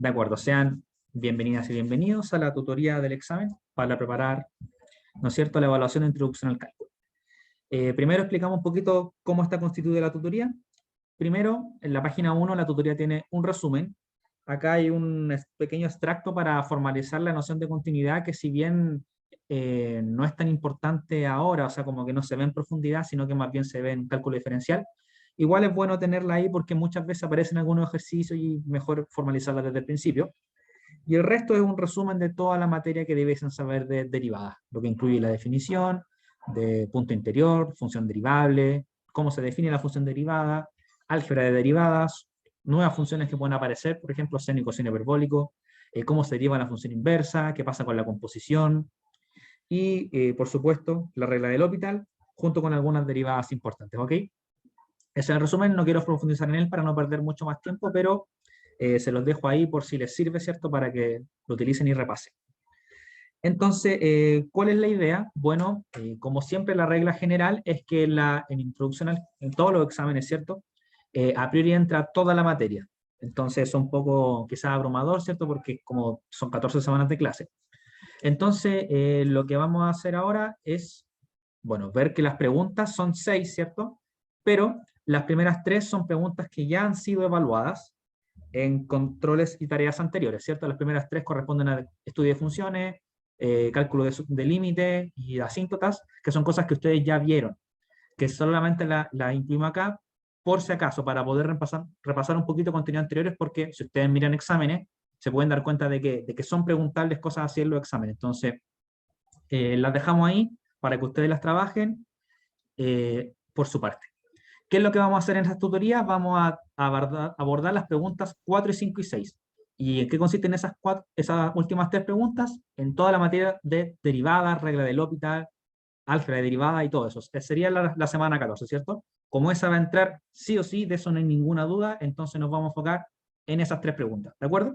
De acuerdo, sean bienvenidas y bienvenidos a la tutoría del examen para preparar, ¿no es cierto?, la evaluación de introducción al cálculo. Primero explicamos un poquito cómo está constituida la tutoría. Primero, en la página 1, la tutoría tiene un resumen. Acá hay un pequeño extracto para formalizar la noción de continuidad, que si bien no es tan importante ahora, o sea, como que no se ve en profundidad, sino que más bien se ve en cálculo diferencial, igual es bueno tenerla ahí porque muchas veces aparecen algunos ejercicios y mejor formalizarla desde el principio. Y el resto es un resumen de toda la materia que debiesen saber de derivadas, lo que incluye la definición de punto interior, función derivable, cómo se define la función derivada, álgebra de derivadas, nuevas funciones que pueden aparecer, por ejemplo, seno y coseno hiperbólico, cómo se deriva la función inversa, qué pasa con la composición, y, por supuesto, la regla del L'Hopital, junto con algunas derivadas importantes, ¿ok? Ese es el resumen, no quiero profundizar en él para no perder mucho más tiempo, pero se los dejo ahí por si les sirve, ¿cierto?, para que lo utilicen y repasen. Entonces, ¿cuál es la idea? Bueno, como siempre, la regla general es que en introducción, en todos los exámenes, ¿cierto?, a priori entra toda la materia. Entonces, es un poco quizás abrumador, ¿cierto?, porque como son 14 semanas de clase. Entonces, lo que vamos a hacer ahora es, bueno, ver que las preguntas son 6, ¿cierto? Pero las primeras 3 son preguntas que ya han sido evaluadas en controles y tareas anteriores, ¿cierto? Las primeras 3 corresponden a estudio de funciones, cálculo de límite y asíntotas, que son cosas que ustedes ya vieron, que solamente la incluimos acá, por si acaso, para poder repasar un poquito contenido anteriores, porque si ustedes miran exámenes, se pueden dar cuenta de que son preguntables cosas así en los exámenes. Entonces, las dejamos ahí para que ustedes las trabajen por su parte. ¿Qué es lo que vamos a hacer en estas tutorías? Vamos a abordar las preguntas 4, 5 y 6. ¿Y en qué consisten esas últimas 3 preguntas? En toda la materia de derivadas, regla del L'Hopital, álgebra de derivada y todo eso. Sería la semana 14, ¿cierto? Como esa va a entrar sí o sí, de eso no hay ninguna duda, entonces nos vamos a enfocar en esas 3 preguntas, ¿de acuerdo?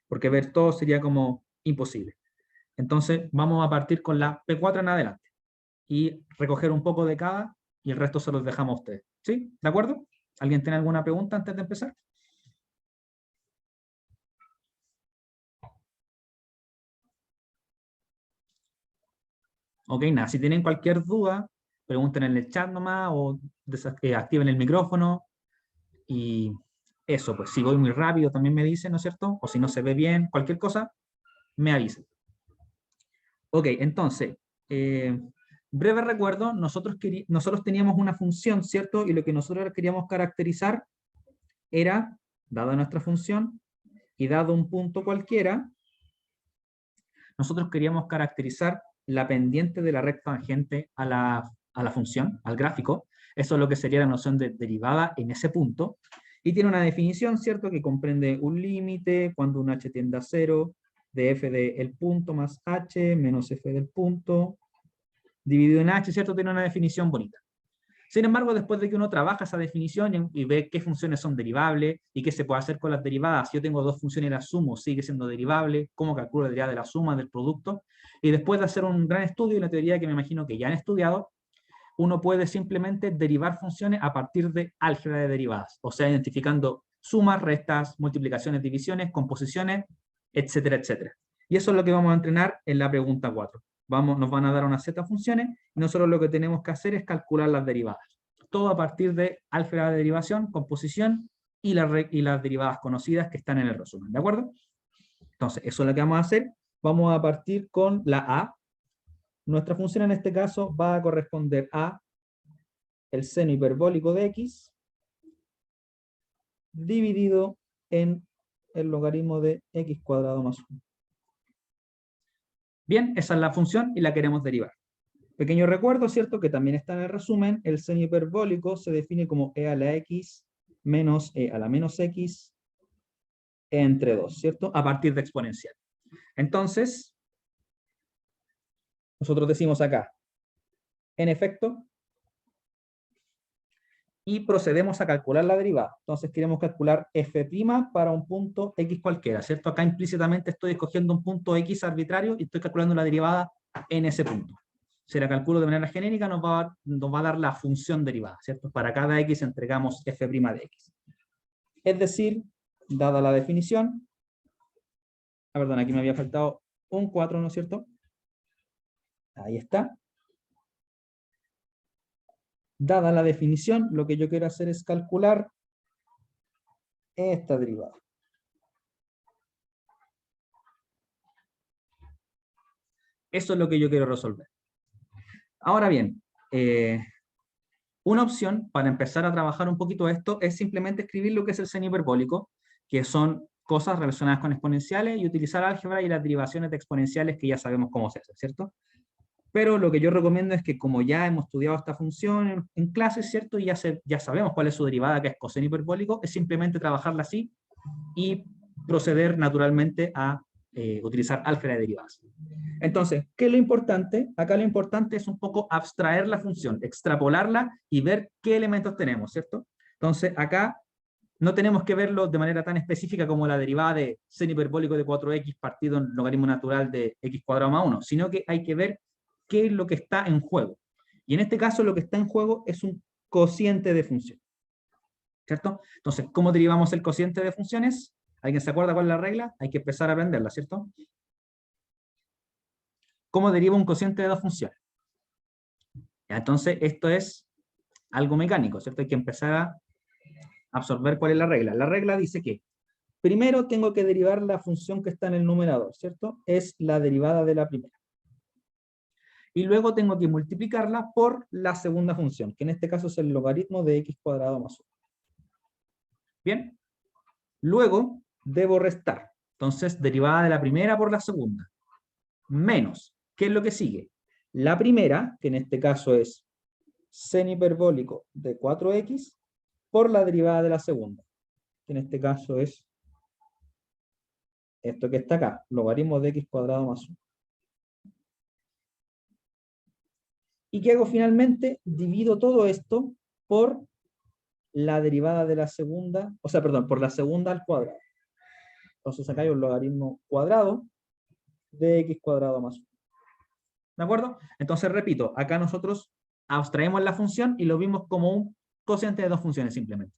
Porque ver todo sería como imposible. Entonces vamos a partir con la P4 en adelante y recoger un poco de cada y el resto se los dejamos a ustedes. ¿Sí? ¿De acuerdo? ¿Alguien tiene alguna pregunta antes de empezar? Ok, nada. Si tienen cualquier duda, pregunten en el chat nomás o activen el micrófono y eso, pues si voy muy rápido también me dicen, ¿no es cierto? O si no se ve bien, cualquier cosa, me avisen. Ok, entonces, breve recuerdo, nosotros teníamos una función, ¿cierto? Y lo que nosotros queríamos caracterizar era, dada nuestra función y dado un punto cualquiera, nosotros queríamos caracterizar la pendiente de la recta tangente a la función, al gráfico. Eso es lo que sería la noción de derivada en ese punto. Y tiene una definición, ¿cierto?, que comprende un límite cuando un h tiende a 0, de f del punto más h menos f del punto, dividido en h, ¿cierto? Tiene una definición bonita. Sin embargo, después de que uno trabaja esa definición y ve qué funciones son derivables y qué se puede hacer con las derivadas, si yo tengo dos funciones y las sumo, sigue siendo derivable, cómo calculo la derivada de la suma del producto, y después de hacer un gran estudio y la teoría que me imagino que ya han estudiado, uno puede simplemente derivar funciones a partir de álgebra de derivadas, o sea, identificando sumas, restas, multiplicaciones, divisiones, composiciones, etcétera, etcétera. Y eso es lo que vamos a entrenar en la pregunta 4. Nos van a dar unas z funciones y nosotros lo que tenemos que hacer es calcular las derivadas. Todo a partir de álgebra de derivación, composición y las derivadas conocidas que están en el resumen, ¿de acuerdo? Entonces, eso es lo que vamos a hacer. Vamos a partir con la A. Nuestra función en este caso va a corresponder a el seno hiperbólico de x dividido en el logaritmo de x cuadrado más 1. Bien, esa es la función y la queremos derivar. Pequeño recuerdo, ¿cierto?, que también está en el resumen, el seno hiperbólico se define como e a la x menos e a la menos x entre 2, ¿cierto?, a partir de exponencial. Entonces, nosotros decimos acá, en efecto, y procedemos a calcular la derivada. Entonces queremos calcular f' para un punto x cualquiera, ¿cierto? Acá implícitamente estoy escogiendo un punto x arbitrario y estoy calculando la derivada en ese punto. Si la calculo de manera genérica, nos va a dar la función derivada, ¿cierto? Para cada x entregamos f' de x. Es decir, dada la definición, perdón, aquí me había faltado un 4, ¿no es cierto? Ahí está. Dada la definición, lo que yo quiero hacer es calcular esta derivada. Eso es lo que yo quiero resolver. Ahora bien, una opción para empezar a trabajar un poquito esto es simplemente escribir lo que es el seno hiperbólico, que son cosas relacionadas con exponenciales, y utilizar álgebra y las derivaciones de exponenciales que ya sabemos cómo se hace, ¿cierto? Pero lo que yo recomiendo es que, como ya hemos estudiado esta función en clases, ¿cierto? Y ya sabemos cuál es su derivada, que es coseno hiperbólico, es simplemente trabajarla así y proceder naturalmente a utilizar álgebra de derivadas. Entonces, ¿qué es lo importante? Acá lo importante es un poco abstraer la función, extrapolarla y ver qué elementos tenemos, ¿cierto? Entonces, acá no tenemos que verlo de manera tan específica como la derivada de seno hiperbólico de 4x partido en logaritmo natural de x cuadrado más 1, sino que hay que ver qué es lo que está en juego. Y en este caso lo que está en juego es un cociente de función, ¿cierto? Entonces, ¿cómo derivamos el cociente de funciones? ¿Alguien se acuerda cuál es la regla? Hay que empezar a aprenderla, ¿cierto? ¿Cómo deriva un cociente de dos funciones? Ya, entonces, esto es algo mecánico, ¿cierto? Hay que empezar a absorber cuál es la regla. La regla dice que primero tengo que derivar la función que está en el numerador, ¿cierto? Es la derivada de la primera. Y luego tengo que multiplicarla por la segunda función, que en este caso es el logaritmo de x cuadrado más 1. Bien. Luego debo restar. Entonces, derivada de la primera por la segunda. Menos. ¿Qué es lo que sigue? La primera, que en este caso es seno hiperbólico de 4x, por la derivada de la segunda, que en este caso es esto que está acá, logaritmo de x cuadrado más 1. ¿Y qué hago finalmente? Divido todo esto por la derivada de la segunda, o sea, perdón, por la segunda al cuadrado. Entonces acá hay un logaritmo cuadrado de x cuadrado más 1. ¿De acuerdo? Entonces, repito, acá nosotros abstraemos la función y lo vimos como un cociente de dos funciones simplemente.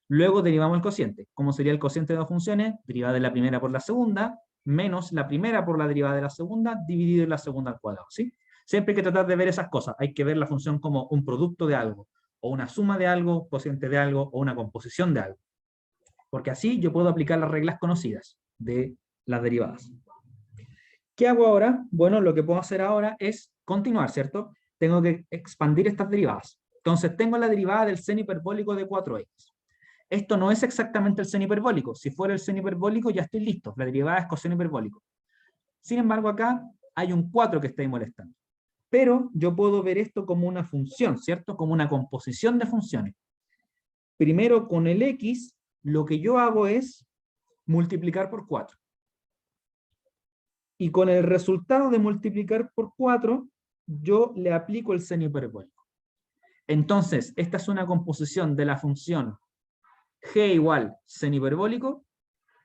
Luego derivamos el cociente. ¿Cómo sería el cociente de dos funciones? Derivada de la primera por la segunda, menos la primera por la derivada de la segunda, dividido en la segunda al cuadrado, ¿sí? Siempre hay que tratar de ver esas cosas. Hay que ver la función como un producto de algo, o una suma de algo, cociente de algo, o una composición de algo. Porque así yo puedo aplicar las reglas conocidas de las derivadas. ¿Qué hago ahora? Bueno, lo que puedo hacer ahora es continuar, ¿cierto? Tengo que expandir estas derivadas. Entonces, tengo la derivada del seno hiperbólico de 4x. Esto no es exactamente el seno hiperbólico. Si fuera el seno hiperbólico, ya estoy listo. La derivada es coseno hiperbólico. Sin embargo, acá hay un 4 que está ahí molestando. Pero yo puedo ver esto como una función, ¿cierto? Como una composición de funciones. Primero, con el x, lo que yo hago es multiplicar por 4. Y con el resultado de multiplicar por 4, yo le aplico el seno hiperbólico. Entonces, esta es una composición de la función g igual seno hiperbólico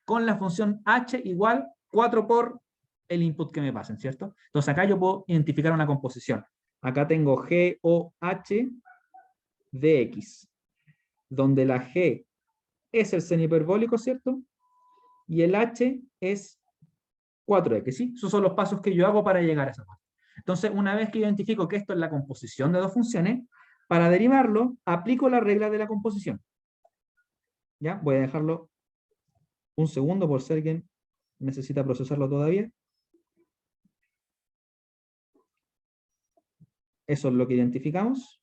con la función h igual 4 por el input que me pasen, ¿cierto? Entonces acá yo puedo identificar una composición. Acá tengo g o h de x, donde la g es el seno hiperbólico, ¿cierto? Y el h es 4x, ¿sí? Esos son los pasos que yo hago para llegar a esa parte. Entonces, una vez que identifico que esto es la composición de dos funciones, para derivarlo, aplico la regla de la composición. ¿Ya? Voy a dejarlo un segundo por si alguien necesita procesarlo todavía. Eso es lo que identificamos.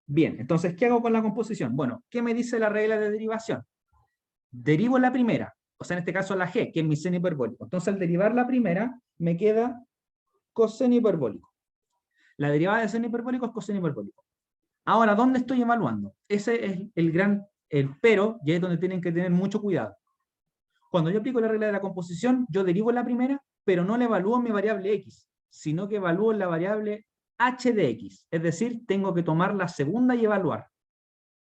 Bien, entonces, ¿qué hago con la composición? Bueno, ¿qué me dice la regla de derivación? Derivo la primera, o sea, en este caso la g, que es mi seno hiperbólico. Entonces, al derivar la primera, me queda coseno hiperbólico. La derivada de seno hiperbólico es coseno hiperbólico. Ahora, ¿dónde estoy evaluando? Ese es el pero, y es donde tienen que tener mucho cuidado. Cuando yo aplico la regla de la composición, yo derivo la primera, pero no la evalúo en mi variable x, sino que evalúo en la variable h de x. Es decir, tengo que tomar la segunda y evaluar,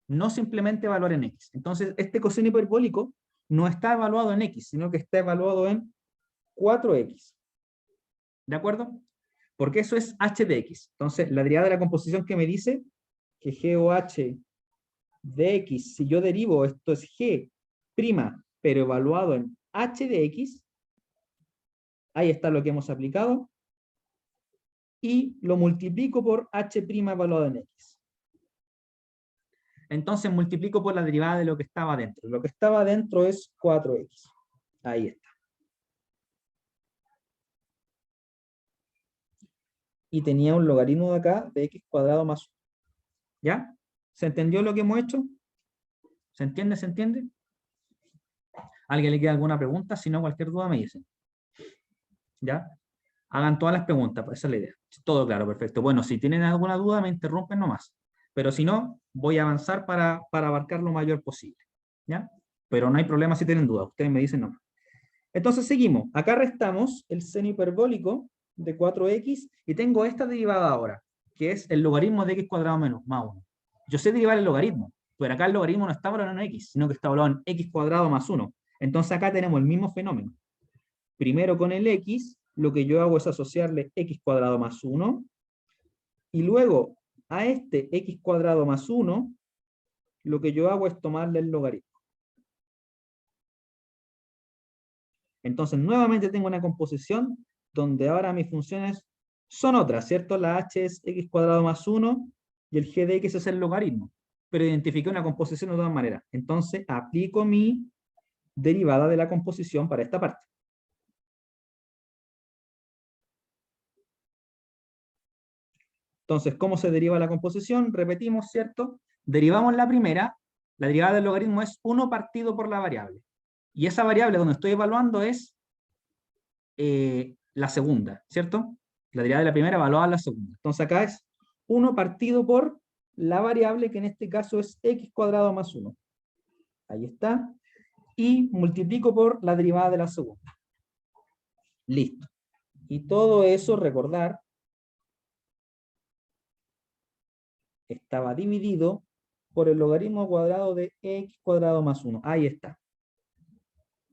no simplemente evaluar en x. Entonces, este coseno hiperbólico no está evaluado en x, sino que está evaluado en 4x. ¿De acuerdo? porque eso es h de x. Entonces, la derivada de la composición que me dice que g o h de x, si yo derivo esto es g', pero evaluado en h de x, ahí está lo que hemos aplicado, y lo multiplico por h' evaluado en x. Entonces multiplico por la derivada de lo que estaba dentro. Lo que estaba dentro es 4x. Ahí está. Y tenía un logaritmo de acá de x cuadrado más 1. ¿Ya? ¿Se entendió lo que hemos hecho? ¿Se entiende? ¿Se entiende? ¿Alguien le queda alguna pregunta? Si no, cualquier duda me dicen. ¿Ya? Hagan todas las preguntas, esa es la idea. Todo claro, perfecto. Bueno, si tienen alguna duda, me interrumpen nomás. Pero si no, voy a avanzar para abarcar lo mayor posible. ¿Ya? Pero no hay problema si tienen dudas. Ustedes me dicen no. Entonces seguimos. Acá restamos el seno hiperbólico de 4x y tengo esta derivada ahora, que es el logaritmo de x cuadrado menos más 1. Yo sé derivar el logaritmo, pero acá el logaritmo no está valorado en x, sino que está valorado en x cuadrado más 1. Entonces acá tenemos el mismo fenómeno. Primero con el x, lo que yo hago es asociarle x cuadrado más 1, y luego a este x cuadrado más 1, lo que yo hago es tomarle el logaritmo. Entonces nuevamente tengo una composición donde ahora mis funciones son otras, ¿cierto? La h es x cuadrado más 1 y el g de x es el logaritmo, pero identifiqué una composición de todas maneras. Entonces aplico mi derivada de la composición para esta parte. Entonces, ¿cómo se deriva la composición? Repetimos, ¿cierto? Derivamos la primera, la derivada del logaritmo es 1 partido por la variable. Y esa variable donde estoy evaluando es la segunda, ¿cierto? La derivada de la primera evaluada a la segunda. Entonces acá es 1 partido por la variable, que en este caso es x cuadrado más 1. Ahí está. Y multiplico por la derivada de la segunda. Listo. Y todo eso, recordar, estaba dividido por el logaritmo cuadrado de x cuadrado más 1. Ahí está.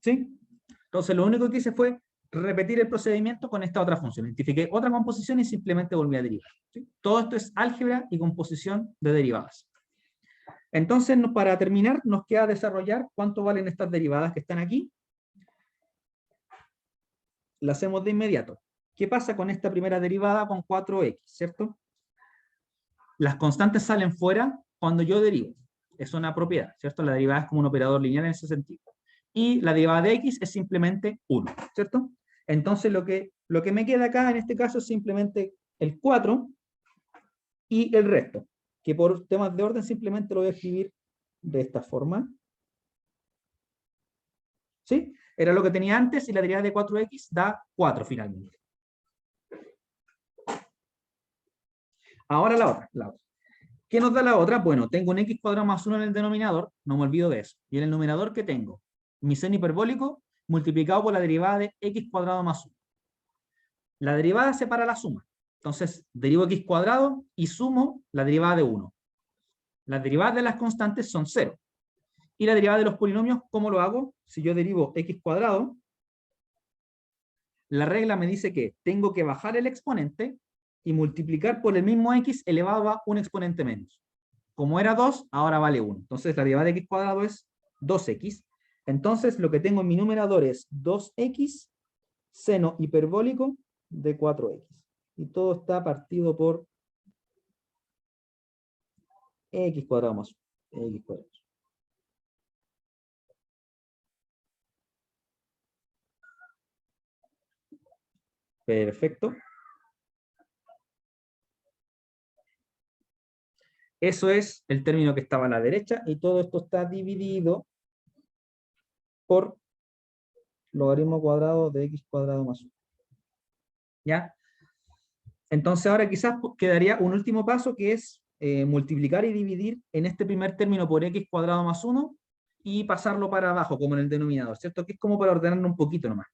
¿Sí? Entonces lo único que hice fue repetir el procedimiento con esta otra función. Identifiqué otra composición y simplemente volví a derivar. ¿Sí? Todo esto es álgebra y composición de derivadas. Entonces, para terminar, nos queda desarrollar cuánto valen estas derivadas que están aquí. La hacemos de inmediato. ¿Qué pasa con esta primera derivada con 4x, cierto? Las constantes salen fuera cuando yo derivo. Es una propiedad, ¿cierto? La derivada es como un operador lineal en ese sentido. Y la derivada de x es simplemente 1, ¿cierto? Entonces lo que me queda acá en este caso es simplemente el 4 y el resto, que por temas de orden simplemente lo voy a escribir de esta forma. ¿Sí? Era lo que tenía antes y la derivada de 4x da 4 finalmente. Ahora la otra. ¿Qué nos da la otra? Bueno, tengo un x cuadrado más 1 en el denominador, no me olvido de eso. Y en el numerador, ¿qué tengo? Mi seno hiperbólico multiplicado por la derivada de x cuadrado más 1. La derivada separa la suma. Entonces, derivo x cuadrado y sumo la derivada de 1. Las derivadas de las constantes son 0. Y la derivada de los polinomios, ¿cómo lo hago? Si yo derivo x cuadrado, la regla me dice que tengo que bajar el exponente y multiplicar por el mismo x elevado a un exponente menos. Como era 2, ahora vale 1. Entonces la derivada de x cuadrado es 2x. Entonces lo que tengo en mi numerador es 2x seno hiperbólico de 4x. Y todo está partido por x cuadrado más 1. X cuadrado. Perfecto. Eso es el término que estaba a la derecha y todo esto está dividido por logaritmo cuadrado de x cuadrado más 1. ¿Ya? Entonces ahora quizás quedaría un último paso que es multiplicar y dividir en este primer término por x cuadrado más 1 y pasarlo para abajo como en el denominador, ¿cierto? Que es como para ordenarlo un poquito nomás.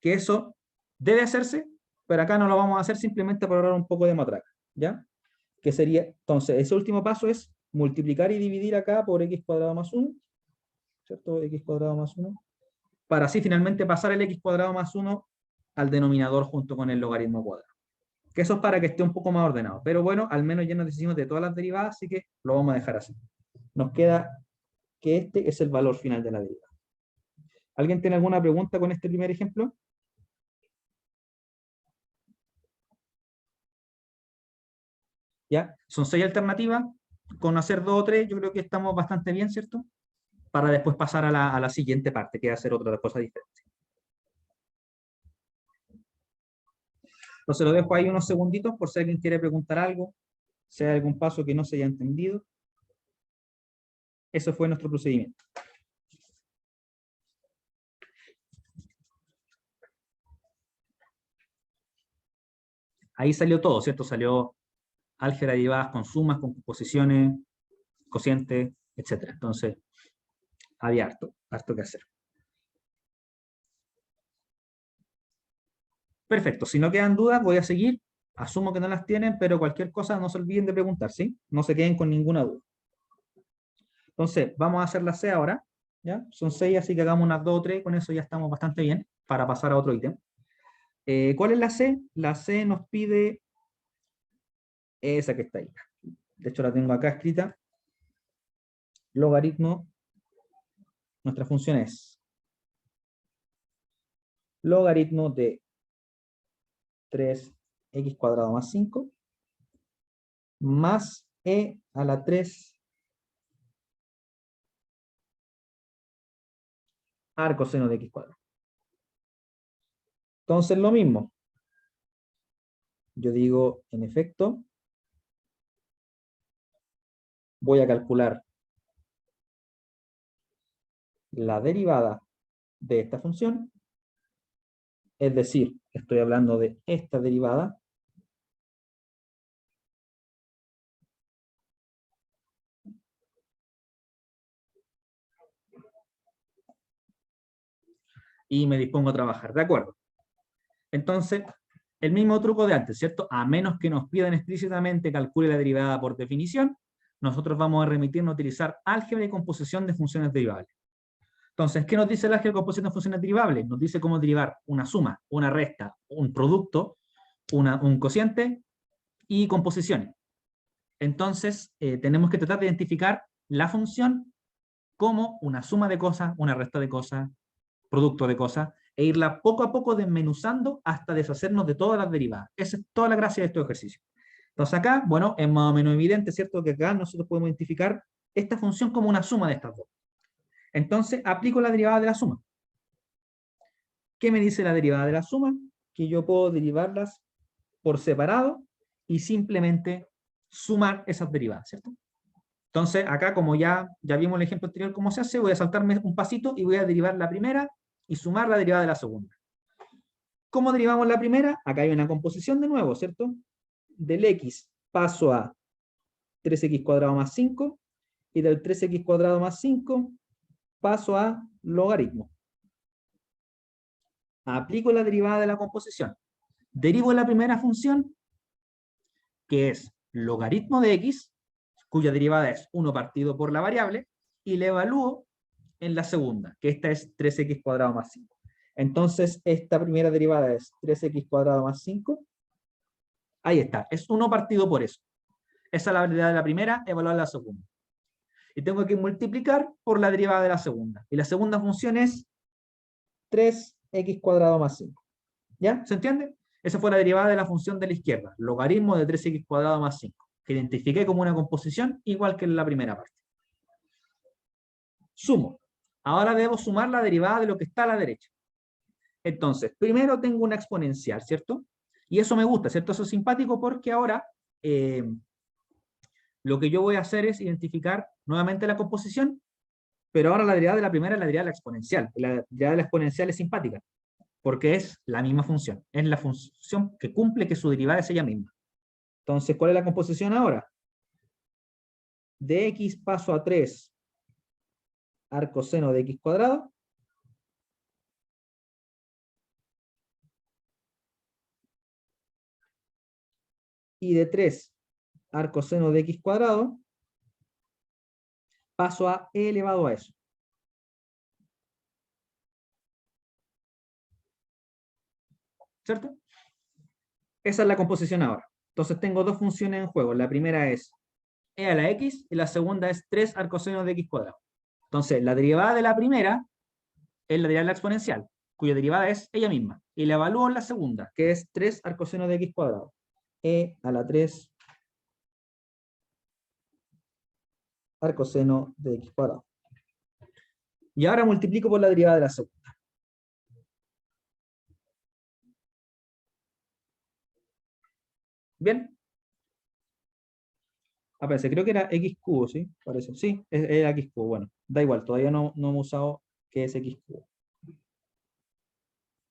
Que eso debe hacerse, pero acá no lo vamos a hacer simplemente para ahorrar un poco de matraca, ¿ya? Que sería, entonces, ese último paso es multiplicar y dividir acá por x cuadrado más 1, ¿cierto? X cuadrado más 1, para así finalmente pasar el x cuadrado más 1 al denominador junto con el logaritmo cuadrado. Que eso es para que esté un poco más ordenado. Pero bueno, al menos ya nos decimos de todas las derivadas, así que lo vamos a dejar así. Nos queda que este es el valor final de la derivada. ¿Alguien tiene alguna pregunta con este primer ejemplo? ¿Ya? Son 6 alternativas. Con hacer 2 o 3 yo creo que estamos bastante bien, ¿cierto? Para después pasar a la siguiente parte, que es hacer otra cosa diferente. Entonces lo dejo ahí unos segunditos por si alguien quiere preguntar algo, si hay algún paso que no se haya entendido. Eso fue nuestro procedimiento. Ahí salió todo, ¿cierto? Salió álgebra de derivadas con sumas, con composiciones, cocientes, etc. Entonces, había harto que hacer. Perfecto, si no quedan dudas, voy a seguir. Asumo que no las tienen, pero cualquier cosa no se olviden de preguntar, ¿sí? No se queden con ninguna duda. Entonces, vamos a hacer la C ahora, ¿ya? Son 6, así que hagamos unas 2 o 3, con eso ya estamos bastante bien para pasar a otro ítem. ¿Cuál es la C? La C nos pide esa que está ahí. De hecho, la tengo acá escrita. Logaritmo. Nuestra función es logaritmo de 3x² más 5 más e a la 3 arco seno de x². Entonces, lo mismo. Yo digo, en efecto, voy a calcular la derivada de esta función, es decir, estoy hablando de esta derivada, y me dispongo a trabajar, ¿de acuerdo? Entonces, el mismo truco de antes, ¿cierto? A menos que nos pidan explícitamente calcule la derivada por definición, nosotros vamos a remitirnos a utilizar álgebra y composición de funciones derivables. Entonces, ¿qué nos dice el álgebra y composición de funciones derivables? Nos dice cómo derivar una suma, una resta, un producto, un cociente y composiciones. Entonces, tenemos que tratar de identificar la función como una suma de cosas, una resta de cosas, producto de cosas, e irla poco a poco desmenuzando hasta deshacernos de todas las derivadas. Esa es toda la gracia de estos ejercicios. Entonces acá, bueno, es más o menos evidente, ¿cierto?, que acá nosotros podemos identificar esta función como una suma de estas dos. Entonces, aplico la derivada de la suma. ¿Qué me dice la derivada de la suma? Que yo puedo derivarlas por separado y simplemente sumar esas derivadas, ¿cierto? Entonces, acá como ya vimos el ejemplo anterior cómo se hace, voy a saltarme un pasito y voy a derivar la primera y sumar la derivada de la segunda. ¿Cómo derivamos la primera? Acá hay una composición de nuevo, ¿cierto? Del x paso a 3x² más 5 y del 3x² más 5 paso a logaritmo. Aplico la derivada de la composición. Derivo la primera función, que es logaritmo de x, cuya derivada es 1 partido por la variable, y le evalúo en la segunda, que esta es 3x² más 5. Entonces, esta primera derivada es 3x² más 5. Ahí está, es 1 partido por eso. Esa es la derivada de la primera, evaluar la segunda. Y tengo que multiplicar por la derivada de la segunda. Y la segunda función es 3x² más 5. ¿Ya? ¿Se entiende? Esa fue la derivada de la función de la izquierda, logaritmo de 3x² más 5, que identifiqué como una composición igual que en la primera parte. Sumo. Ahora debo sumar la derivada de lo que está a la derecha. Entonces, primero tengo una exponencial, ¿cierto? Y eso me gusta, ¿cierto? Eso es simpático porque ahora lo que yo voy a hacer es identificar nuevamente la composición, pero ahora la derivada de la primera es la derivada de la exponencial. La derivada de la exponencial es simpática, porque es la misma función. Es la función que cumple que su derivada es ella misma. Entonces, ¿cuál es la composición ahora? De x paso a 3 arco seno de x². Y de 3 arco seno de x² paso a e elevado a eso. ¿Cierto? Esa es la composición ahora. Entonces tengo dos funciones en juego. La primera es e a la x y la segunda es 3 arcoseno de x cuadrado. Entonces, la derivada de la primera es la derivada de la exponencial, cuya derivada es ella misma. Y la evalúo en la segunda, que es 3 arcoseno de x cuadrado. E a la 3 arcoseno de x cuadrado. Y ahora multiplico por la derivada de la segunda. ¿Bien? Aparece, creo que era x cubo, ¿sí? Parece. Sí, era x cubo. Bueno, da igual, todavía no hemos usado qué es x cubo.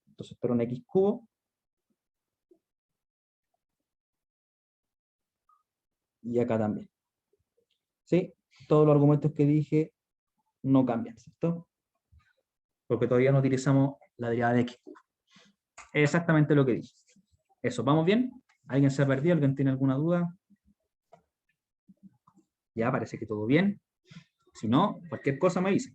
Entonces, espero un x cubo. Y acá también. ¿Sí? Todos los argumentos que dije no cambian, ¿cierto? Porque todavía no utilizamos la derivada de x cubo. Es exactamente lo que dije. Eso, ¿vamos bien? ¿Alguien se ha perdido? ¿Alguien tiene alguna duda? Ya, parece que todo bien. Si no, cualquier cosa me dicen.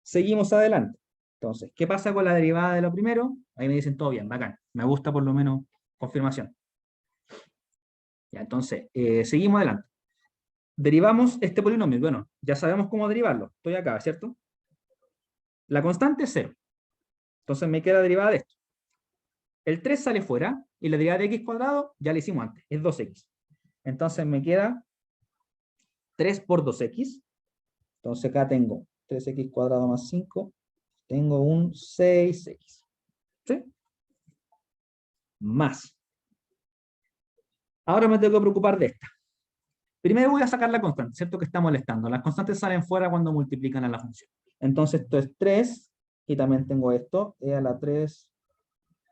Seguimos adelante. Entonces, ¿qué pasa con la derivada de lo primero? Ahí me dicen todo bien, bacán. Me gusta por lo menos confirmación. Ya, entonces, seguimos adelante. Derivamos este polinomio. Bueno, ya sabemos cómo derivarlo. Estoy acá, ¿cierto? La constante es 0. Entonces me queda derivada de esto. El 3 sale fuera y la derivada de x cuadrado ya la hicimos antes, es 2x. Entonces me queda 3 por 2x. Entonces acá tengo 3x cuadrado más 5. Tengo un 6x. ¿Sí? Más. Ahora me tengo que preocupar de esta. Primero voy a sacar la constante, ¿cierto? Que está molestando. Las constantes salen fuera cuando multiplican a la función. Entonces esto es 3, y también tengo esto, e a la 3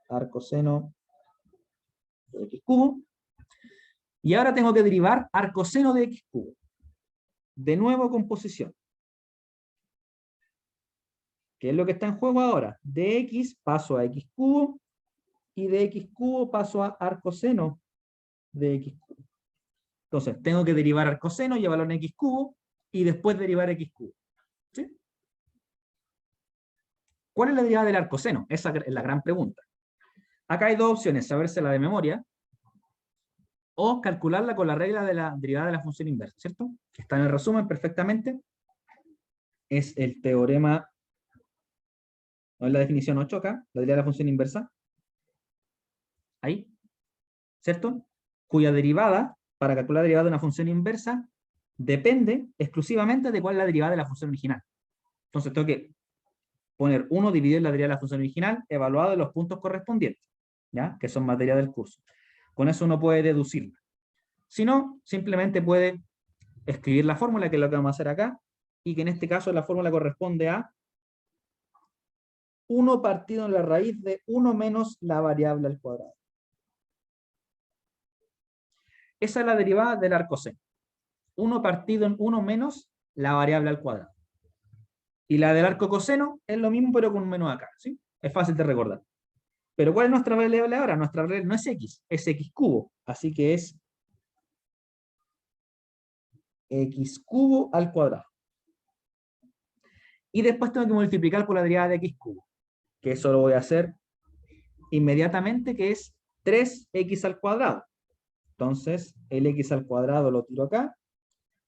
arcoseno de x cubo. Y ahora tengo que derivar arcoseno de x cubo. De nuevo composición. ¿Qué es lo que está en juego ahora? De x paso a x cubo, y de x cubo paso a arcoseno de x cubo. Entonces, tengo que derivar arcoseno y llevarlo en x cubo, y después derivar x cubo. ¿Sí? ¿Cuál es la derivada del arcoseno? Esa es la gran pregunta. Acá hay dos opciones, sabérsela de memoria, o calcularla con la regla de la derivada de la función inversa, ¿cierto? Que está en el resumen perfectamente. Es el teorema, no es la definición 8 acá, la derivada de la función inversa. Ahí, ¿cierto? Cuya derivada, para calcular la derivada de una función inversa, depende exclusivamente de cuál es la derivada de la función original. Entonces tengo que poner 1 dividido en la derivada de la función original, evaluado en los puntos correspondientes, ¿ya? Que son materia del curso. Con eso uno puede deducirla. Si no, simplemente puede escribir la fórmula, que es lo que vamos a hacer acá, y que en este caso la fórmula corresponde a 1 partido en la raíz de 1 menos la variable al cuadrado. Esa es la derivada del arcoseno. 1 partido en 1 menos la variable al cuadrado. Y la del arco coseno es lo mismo, pero con un menos acá, ¿sí? Es fácil de recordar. Pero ¿cuál es nuestra variable ahora? Nuestra variable no es x, es x cubo. Así que es x cubo al cuadrado. Y después tengo que multiplicar por la derivada de x cubo, que eso lo voy a hacer inmediatamente, que es 3x al cuadrado. Entonces, el x al cuadrado lo tiro acá,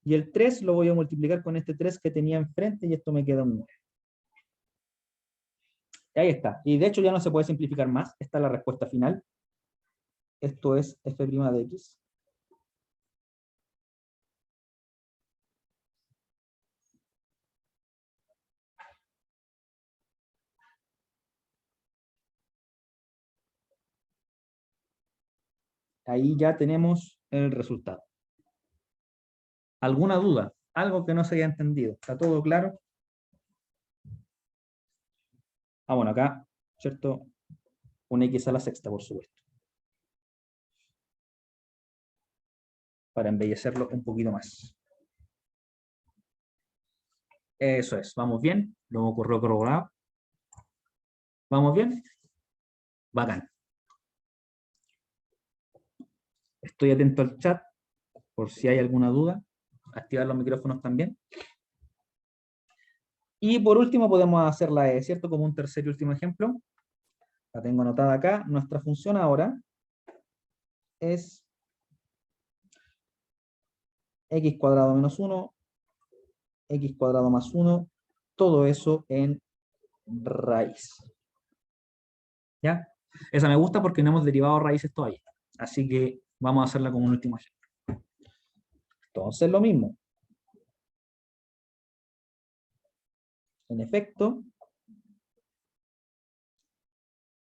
y el 3 lo voy a multiplicar con este 3 que tenía enfrente, y esto me queda un 9. Ahí está. Y de hecho ya no se puede simplificar más. Esta es la respuesta final. Esto es f' de x. Ahí ya tenemos el resultado. ¿Alguna duda? ¿Algo que no se haya entendido? ¿Está todo claro? Ah, bueno, acá, ¿cierto? Un x a la sexta, por supuesto. Para embellecerlo un poquito más. Eso es. ¿Vamos bien? Lo ocurrió corroborado. ¿Vamos bien? Bacán. Estoy atento al chat, por si hay alguna duda. Activar los micrófonos también. Y por último podemos hacer la E, ¿cierto? Como un tercer y último ejemplo. La tengo anotada acá. Nuestra función ahora es x cuadrado menos 1, x cuadrado más 1, todo eso en raíz. ¿Ya? Esa me gusta porque no hemos derivado raíces todavía. Así que vamos a hacerla como un último ejemplo. Entonces lo mismo. En efecto,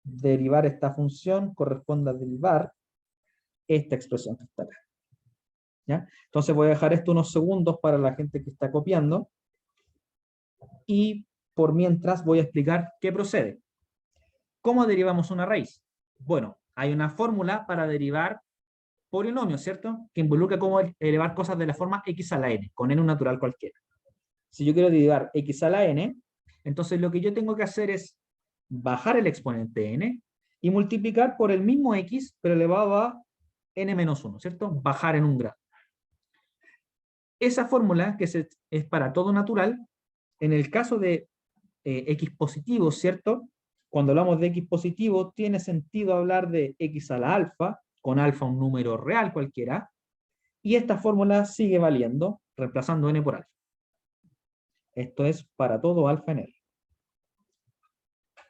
derivar esta función corresponde a derivar esta expresión que está acá. ¿Ya? Entonces voy a dejar esto unos segundos para la gente que está copiando. Y por mientras voy a explicar qué procede. ¿Cómo derivamos una raíz? Bueno, hay una fórmula para derivar polinomios, ¿cierto? Que involucra cómo elevar cosas de la forma x a la n, con n natural cualquiera. Si yo quiero derivar x a la n, entonces lo que yo tengo que hacer es bajar el exponente n y multiplicar por el mismo x, pero elevado a n menos 1, ¿cierto? Bajar en un grado. Esa fórmula, que es para todo natural, en el caso de x positivo, ¿cierto? Cuando hablamos de x positivo, tiene sentido hablar de x a la alfa, con alfa un número real cualquiera, y esta fórmula sigue valiendo, reemplazando n por alfa. Esto es para todo alfa en R.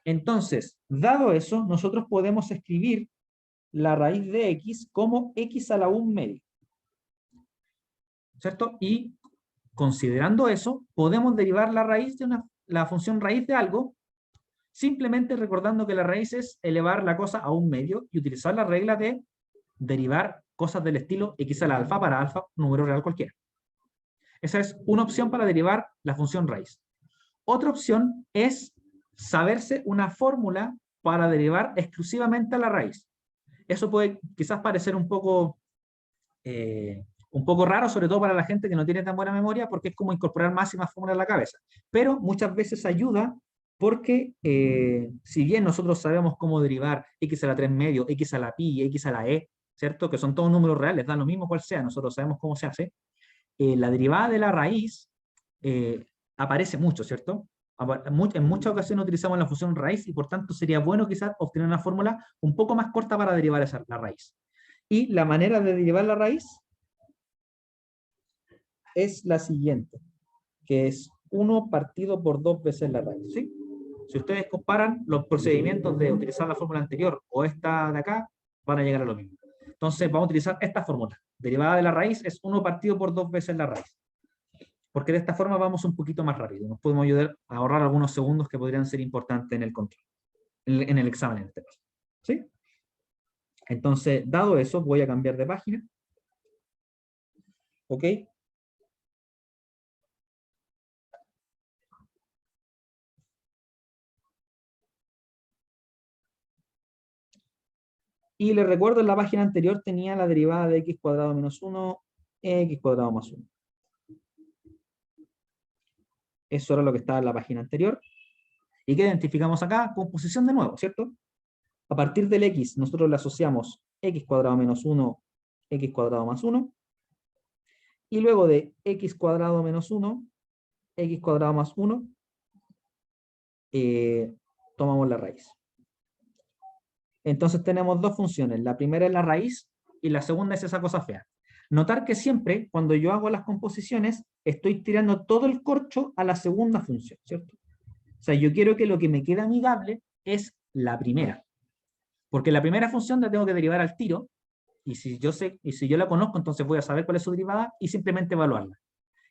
Entonces, dado eso, nosotros podemos escribir la raíz de x como x a la 1 medio. ¿Cierto? Y considerando eso, podemos derivar la raíz de la función raíz de algo, simplemente recordando que la raíz es elevar la cosa a 1 medio y utilizar la regla de derivar cosas del estilo x a la alfa para alfa, número real cualquiera. Esa es una opción para derivar la función raíz. Otra opción es saberse una fórmula para derivar exclusivamente a la raíz. Eso puede quizás parecer un poco raro, sobre todo para la gente que no tiene tan buena memoria, porque es como incorporar más y más fórmulas a la cabeza. Pero muchas veces ayuda porque si bien nosotros sabemos cómo derivar x a la 3 medio, x a la pi, x a la e, ¿cierto? Que son todos números reales, da lo mismo cual sea, nosotros sabemos cómo se hace. La derivada de la raíz aparece mucho, ¿cierto? En muchas ocasiones utilizamos la función raíz y por tanto sería bueno quizás obtener una fórmula un poco más corta para derivar la raíz. Y la manera de derivar la raíz es la siguiente, que es 1 partido por 2 veces la raíz, ¿sí? Si ustedes comparan los procedimientos de utilizar la fórmula anterior o esta de acá, van a llegar a lo mismo. Entonces vamos a utilizar esta fórmula. Derivada de la raíz es 1 partido por 2 veces la raíz. Porque de esta forma vamos un poquito más rápido. Nos podemos ayudar a ahorrar algunos segundos que podrían ser importantes en el control, en el examen en este caso. ¿Sí? Entonces, dado eso, voy a cambiar de página. ¿Ok? Y les recuerdo, en la página anterior tenía la derivada de x cuadrado menos 1, x cuadrado más 1. Eso era lo que estaba en la página anterior. ¿Y qué identificamos acá? Composición de nuevo, ¿cierto? A partir del x, nosotros le asociamos x cuadrado menos 1, x cuadrado más 1. Y luego de x cuadrado menos 1, x cuadrado más 1, tomamos la raíz. Entonces tenemos dos funciones. La primera es la raíz y la segunda es esa cosa fea. Notar que siempre, cuando yo hago las composiciones, estoy tirando todo el corcho a la segunda función, ¿cierto? O sea, yo quiero que lo que me quede amigable es la primera. Porque la primera función la tengo que derivar al tiro, y si yo la conozco, entonces voy a saber cuál es su derivada y simplemente evaluarla.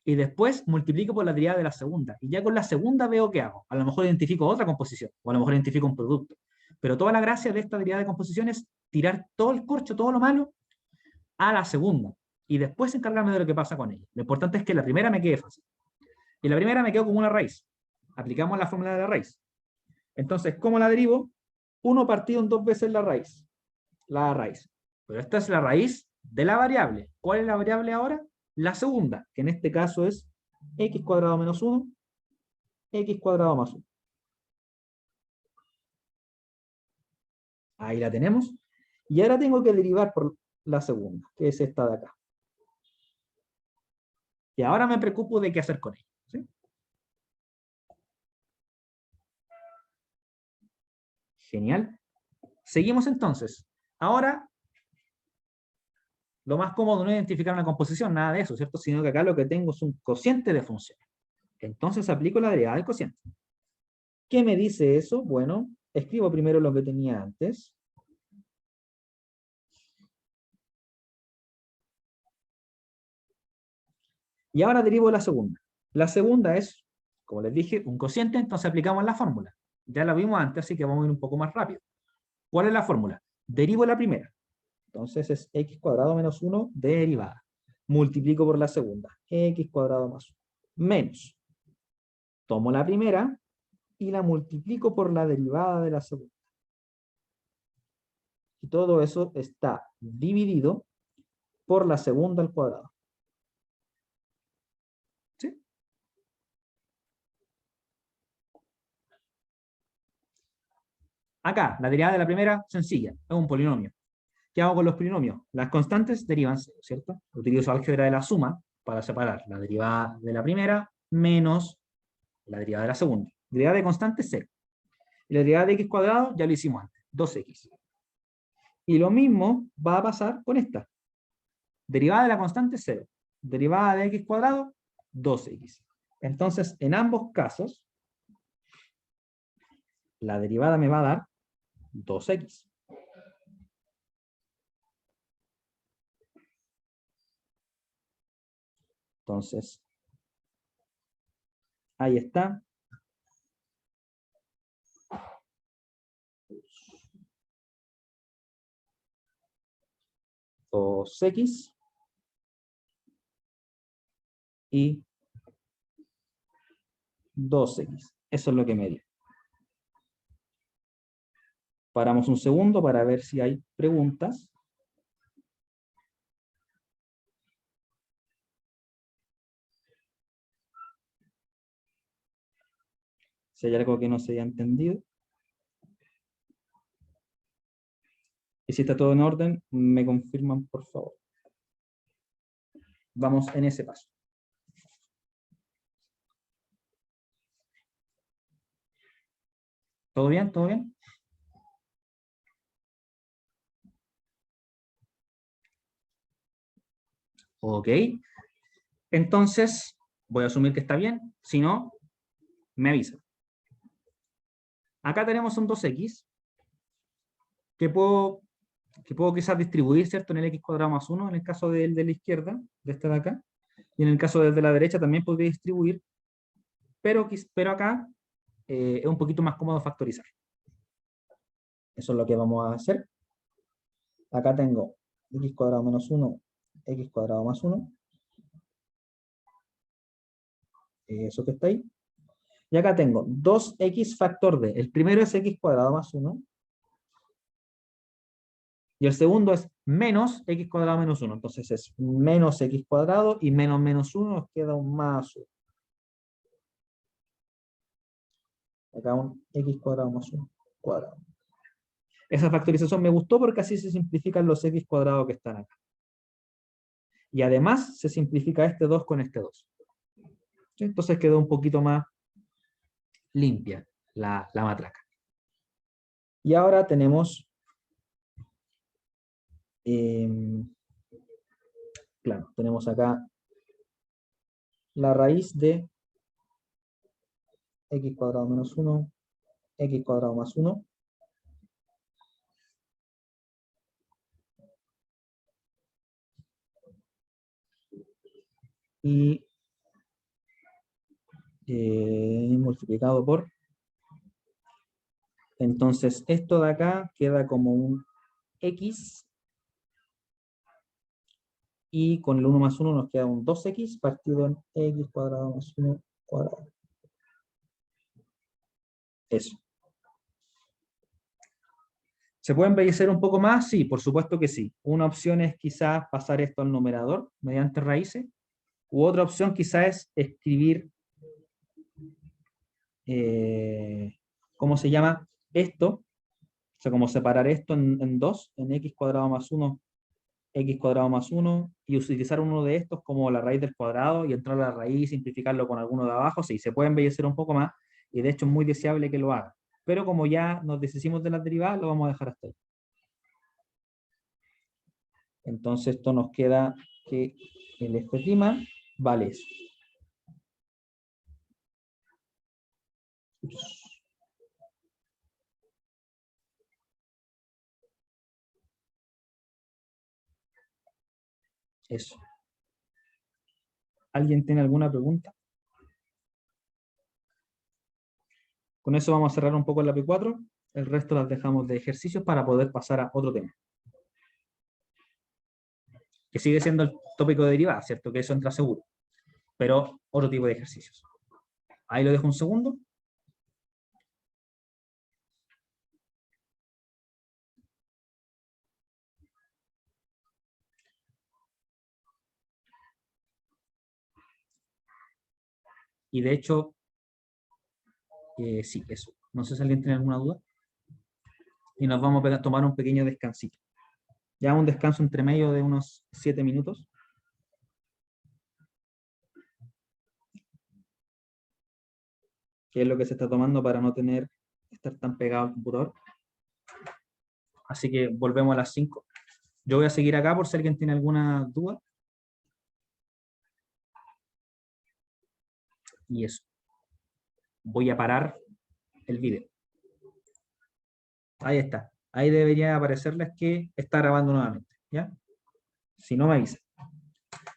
Y después multiplico por la derivada de la segunda. Y ya con la segunda veo qué hago. A lo mejor identifico otra composición, o a lo mejor identifico un producto. Pero toda la gracia de esta derivada de composición es tirar todo el corcho, todo lo malo, a la segunda. Y después encargarme de lo que pasa con ella. Lo importante es que la primera me quede fácil. Y la primera me quedo como una raíz. Aplicamos la fórmula de la raíz. Entonces, ¿cómo la derivo? 1 partido en 2 veces la raíz. La raíz. Pero esta es la raíz de la variable. ¿Cuál es la variable ahora? La segunda, que en este caso es x cuadrado menos 1, x cuadrado más 1. Ahí la tenemos. Y ahora tengo que derivar por la segunda, que es esta de acá. Y ahora me preocupo de qué hacer con ella. ¿Sí? Genial. Seguimos entonces. Ahora Lo más cómodo no es identificar una composición, nada de eso, ¿cierto? Sino que acá lo que tengo es un cociente de funciones. Entonces aplico la derivada del cociente. ¿Qué me dice eso? Bueno, escribo primero lo que tenía antes. Y ahora derivo la segunda. La segunda es, como les dije, un cociente, entonces aplicamos la fórmula. Ya la vimos antes, así que vamos a ir un poco más rápido. ¿Cuál es la fórmula? Derivo la primera. Entonces es x cuadrado menos 1 derivada. Multiplico por la segunda. X cuadrado más 1. Menos. Tomo la primera y la multiplico por la derivada de la segunda. Y todo eso está dividido por la segunda al cuadrado. ¿Sí? Acá, la derivada de la primera, sencilla, es un polinomio. ¿Qué hago con los polinomios? Las constantes derivan cero, ¿cierto? Utilizo álgebra de la suma para separar la derivada de la primera menos la derivada de la segunda. Derivada de constante, 0. Y la derivada de x cuadrado ya lo hicimos antes, 2x. Y lo mismo va a pasar con esta. Derivada de la constante, 0. Derivada de x cuadrado, 2x. Entonces, en ambos casos, la derivada me va a dar 2x. Entonces, ahí está. 2x y 2x. Eso es lo que me dio. Paramos un segundo para ver si hay preguntas. Si hay algo que no se haya entendido. Y si está todo en orden, me confirman, por favor. Vamos en ese paso. ¿Todo bien? ¿Todo bien? Ok. Entonces, voy a asumir que está bien. Si no, me avisa. Acá tenemos un 2x que puedo quizás distribuir, ¿cierto? En el x cuadrado más 1, en el caso de la izquierda, de este de acá. Y en el caso de la derecha también podría distribuir, pero acá es un poquito más cómodo factorizar. Eso es lo que vamos a hacer. Acá tengo x cuadrado menos 1, x cuadrado más 1. Eso que está ahí. Y acá tengo 2x factor d. El primero es x cuadrado más 1. Y el segundo es menos x cuadrado menos 1. Entonces es menos x cuadrado y menos menos 1 nos queda un más 1. Acá un x cuadrado más 1 cuadrado. Esa factorización me gustó porque así se simplifican los x cuadrados que están acá. Y además se simplifica este 2 con este 2. Entonces quedó un poquito más limpia la matraca. Y ahora tenemos, claro, tenemos acá la raíz de x cuadrado menos 1, x cuadrado más 1. Y multiplicado por, entonces esto de acá queda como un x, y con el 1 más 1 nos queda un 2x partido en x cuadrado más 1 cuadrado. Eso. ¿Se puede embellecer un poco más? Sí, por supuesto que sí. Una opción es quizás pasar esto al numerador mediante raíces, u otra opción quizás es escribir, ¿cómo se llama? Esto, o sea, como separar esto en dos, en x cuadrado más 1, x cuadrado más 1, y utilizar uno de estos como la raíz del cuadrado, y entrar a la raíz, simplificarlo con alguno de abajo. Sí, se puede embellecer un poco más, y de hecho es muy deseable que lo haga. Pero como ya nos deshicimos de las derivadas, lo vamos a dejar hasta ahí. Entonces esto nos queda que el f' vale eso. Eso. ¿Alguien tiene alguna pregunta? Con eso vamos a cerrar un poco la P4. El resto las dejamos de ejercicios para poder pasar a otro tema. Que sigue siendo el tópico de derivadas, ¿cierto? Que eso entra seguro. Pero otro tipo de ejercicios. Ahí lo dejo un segundo. Y de hecho, sí, eso. No sé si alguien tiene alguna duda. Y nos vamos a tomar un pequeño descansito. Ya un descanso entre medio de unos 7 minutos. Que es lo que se está tomando para no estar tan pegado al computador. Así que volvemos a las 5. Yo voy a seguir acá por si alguien tiene alguna duda. Y eso. Voy a parar el video. Ahí está. Ahí debería aparecerles que está grabando nuevamente. ¿Ya? Si no, me avisa.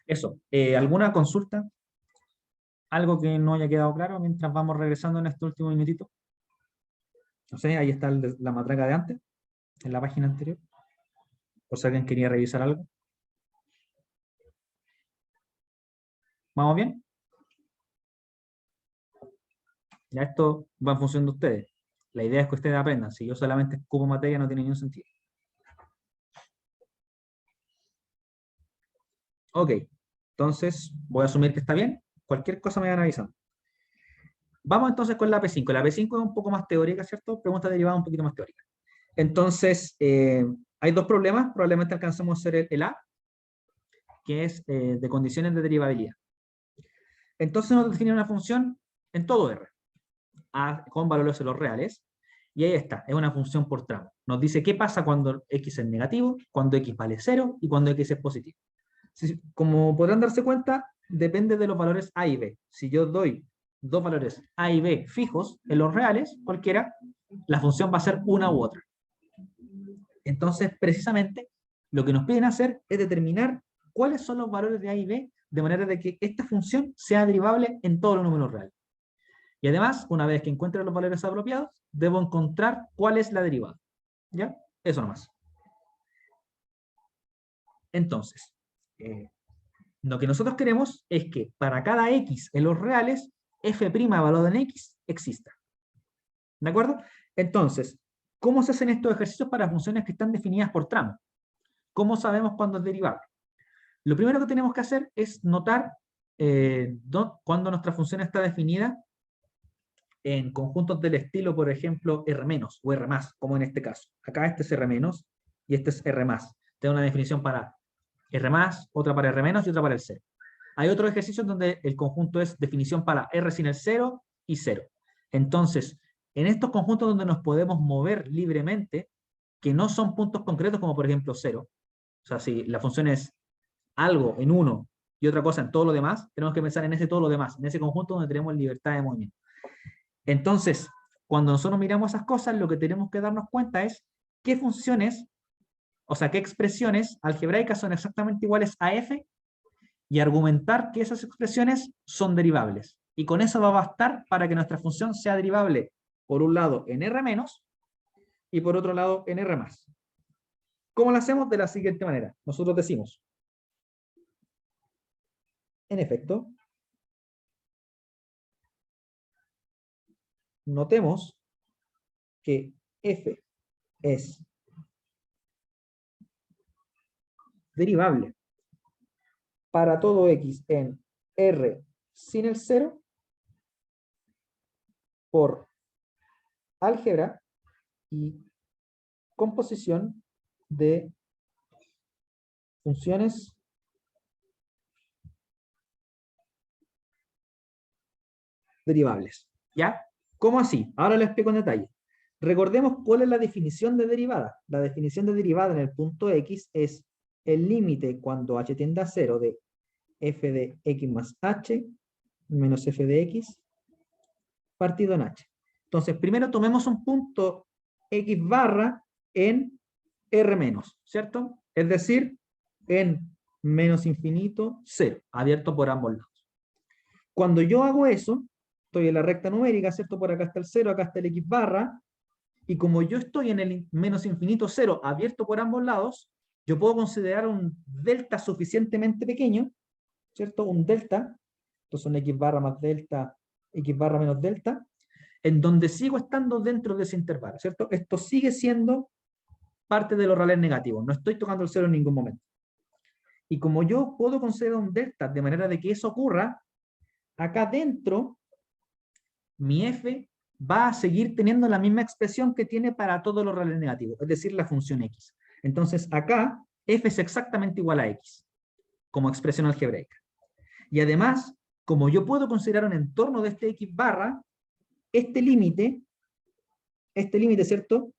Eso. ¿Alguna consulta? ¿Algo que no haya quedado claro mientras vamos regresando en este último minutito? No sé, ahí está la matraca de antes, en la página anterior. Por si alguien quería revisar algo. ¿Vamos bien? Ya esto va en función de ustedes. La idea es que ustedes aprendan. Si yo solamente escupo materia, no tiene ningún sentido. Ok. Entonces, voy a asumir que está bien. Cualquier cosa me van avisando. Vamos entonces con la P5. La P5 es un poco más teórica, ¿cierto? Pregunta derivada un poquito más teórica. Entonces, hay dos problemas. Probablemente alcancemos a hacer el A, que es de condiciones de derivabilidad. Entonces nos define una función en todo R, con valores de los reales, y ahí está, es una función por tramo. Nos dice qué pasa cuando x es negativo, cuando x vale 0 y cuando x es positivo. Como podrán darse cuenta, depende de los valores a y b. Si yo doy dos valores a y b fijos en los reales, cualquiera, la función va a ser una u otra. Entonces, precisamente, lo que nos piden hacer es determinar cuáles son los valores de a y b, de manera de que esta función sea derivable en todos los números reales. Y además, una vez que encuentre los valores apropiados, debo encontrar cuál es la derivada. ¿Ya? Eso nomás. Entonces, lo que nosotros queremos es que para cada x en los reales, f' evaluado en x exista. ¿De acuerdo? Entonces, ¿cómo se hacen estos ejercicios para funciones que están definidas por tramo? ¿Cómo sabemos cuándo es derivable? Lo primero que tenemos que hacer es notar cuando nuestra función está definida en conjuntos del estilo, por ejemplo, R- o R+, como en este caso. Acá este es R- y este es R+. Tengo una definición para R+, otra para R- y otra para el 0. Hay otros ejercicios donde el conjunto es definición para R sin el 0 y 0. Entonces, en estos conjuntos donde nos podemos mover libremente, que no son puntos concretos como por ejemplo 0, o sea, si la función es algo en uno y otra cosa en todo lo demás, tenemos que pensar en ese todo lo demás, en ese conjunto donde tenemos libertad de movimiento. Entonces, cuando nosotros miramos esas cosas, lo que tenemos que darnos cuenta es qué funciones, o sea, qué expresiones algebraicas son exactamente iguales a f y argumentar que esas expresiones son derivables. Y con eso va a bastar para que nuestra función sea derivable, por un lado, en R- y por otro lado, en R+. ¿Cómo lo hacemos? De la siguiente manera. Nosotros decimos, en efecto, notemos que f es derivable para todo x en R sin el 0 por álgebra y composición de funciones derivables. ¿Ya? ¿Cómo así? Ahora lo explico en detalle. Recordemos cuál es la definición de derivada. La definición de derivada en el punto x es el límite cuando h tiende a 0 de f de x más h menos f de x partido en h. Entonces, primero tomemos un punto x barra en R menos, ¿cierto? Es decir, en menos infinito, 0, abierto por ambos lados. Cuando yo hago eso, estoy en la recta numérica, ¿cierto? Por acá está el 0, acá está el x barra, y como yo estoy en el menos infinito 0, abierto por ambos lados, yo puedo considerar un delta suficientemente pequeño, ¿cierto? Un delta, entonces un x barra más delta, x barra menos delta, en donde sigo estando dentro de ese intervalo, ¿cierto? Esto sigue siendo parte de los reales negativos, no estoy tocando el 0 en ningún momento. Y como yo puedo considerar un delta de manera de que eso ocurra, acá dentro, mi f va a seguir teniendo la misma expresión que tiene para todos los reales negativos, es decir, la función x. Entonces acá, f es exactamente igual a x, como expresión algebraica. Y además, como yo puedo considerar un entorno de este x barra, este límite, ¿cierto?,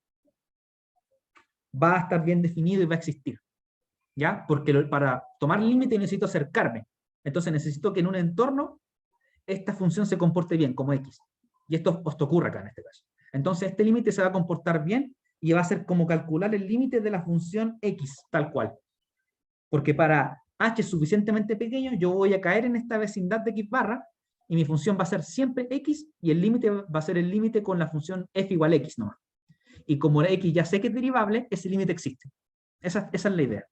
va a estar bien definido y va a existir. ¿Ya? Porque para tomar límite necesito acercarme. Entonces necesito que en un entorno esta función se comporte bien, como x. Y esto ocurre acá en este caso. Entonces este límite se va a comportar bien y va a ser como calcular el límite de la función x, tal cual. Porque para h suficientemente pequeño, yo voy a caer en esta vecindad de x barra y mi función va a ser siempre x y el límite va a ser el límite con la función f igual a x nomás. Y como x ya sé que es derivable, ese límite existe. Esa es la idea.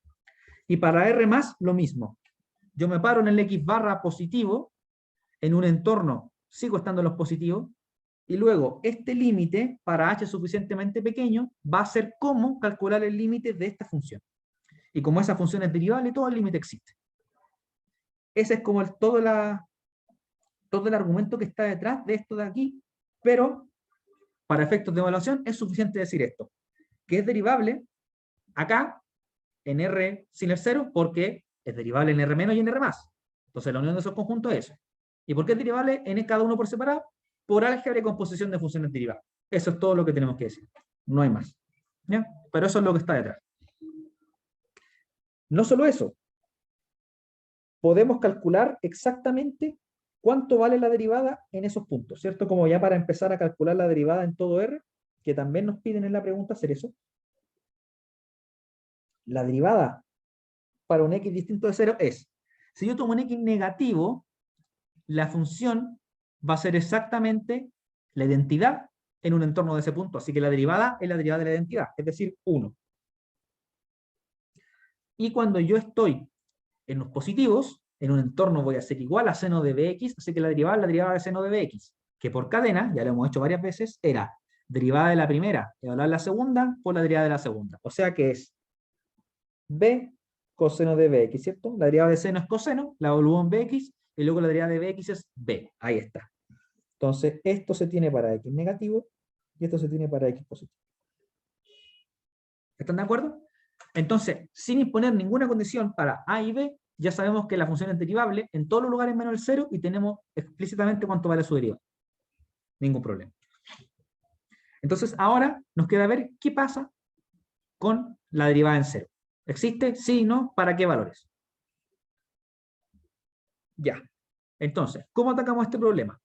Y para R+, lo mismo. Yo me paro en el x barra positivo, en un entorno, sigo estando en los positivos, y luego este límite, para h suficientemente pequeño, va a ser como calcular el límite de esta función. Y como esa función es derivable, todo el límite existe. Ese es como todo el argumento que está detrás de esto de aquí, pero para efectos de evaluación es suficiente decir esto, que es derivable acá, en R sin el 0, porque es derivable en R menos y en R más. Entonces la unión de esos conjuntos es eso. ¿Y por qué es derivable en cada uno por separado? Por álgebra y composición de funciones derivadas. Eso es todo lo que tenemos que decir. No hay más. ¿Ya? Pero eso es lo que está detrás. No solo eso. Podemos calcular exactamente cuánto vale la derivada en esos puntos, ¿cierto? Como ya para empezar a calcular la derivada en todo R, que también nos piden en la pregunta hacer eso. La derivada para un x distinto de 0 es, si yo tomo un x negativo, la función va a ser exactamente la identidad en un entorno de ese punto. Así que la derivada es la derivada de la identidad, es decir, 1. Y cuando yo estoy en los positivos, en un entorno voy a ser igual a seno de bx, así que la derivada es la derivada de seno de bx, que por cadena, ya lo hemos hecho varias veces, era derivada de la primera evaluar la segunda por la derivada de la segunda. O sea que es b coseno de bx, ¿cierto? La derivada de seno es coseno, la evalúo en bx, y luego la derivada de bx es b. Ahí está. Entonces, esto se tiene para x negativo, y esto se tiene para x positivo. ¿Están de acuerdo? Entonces, sin imponer ninguna condición para a y b, ya sabemos que la función es derivable en todos los lugares menos el 0, y tenemos explícitamente cuánto vale su derivada. Ningún problema. Entonces, ahora nos queda ver qué pasa con la derivada en 0. ¿Existe? Sí, no. ¿Para qué valores? Ya. Entonces, ¿cómo atacamos este problema?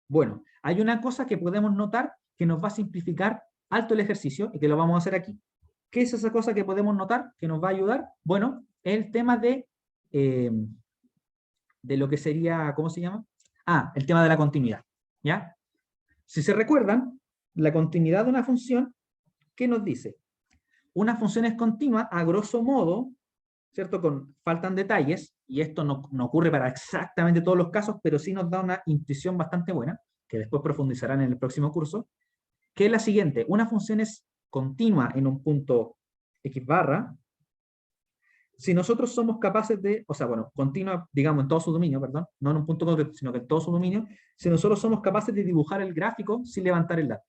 Bueno, hay una cosa que podemos notar que nos va a simplificar alto el ejercicio y que lo vamos a hacer aquí. ¿Qué es esa cosa que podemos notar que nos va a ayudar? Bueno, el tema de lo que sería, ¿cómo se llama? El tema de la continuidad, ¿ya? Si se recuerdan, la continuidad de una función, ¿qué nos dice? Una función es continua, a grosso modo, ¿cierto? Faltan detalles, y esto no ocurre para exactamente todos los casos, pero sí nos da una intuición bastante buena, que después profundizarán en el próximo curso, que es la siguiente: una función es continua en un punto x barra, si nosotros somos capaces de, o sea, bueno, continua, digamos, en todo su dominio, perdón, no en un punto concreto, sino que en todo su dominio, si nosotros somos capaces de dibujar el gráfico sin levantar el dato.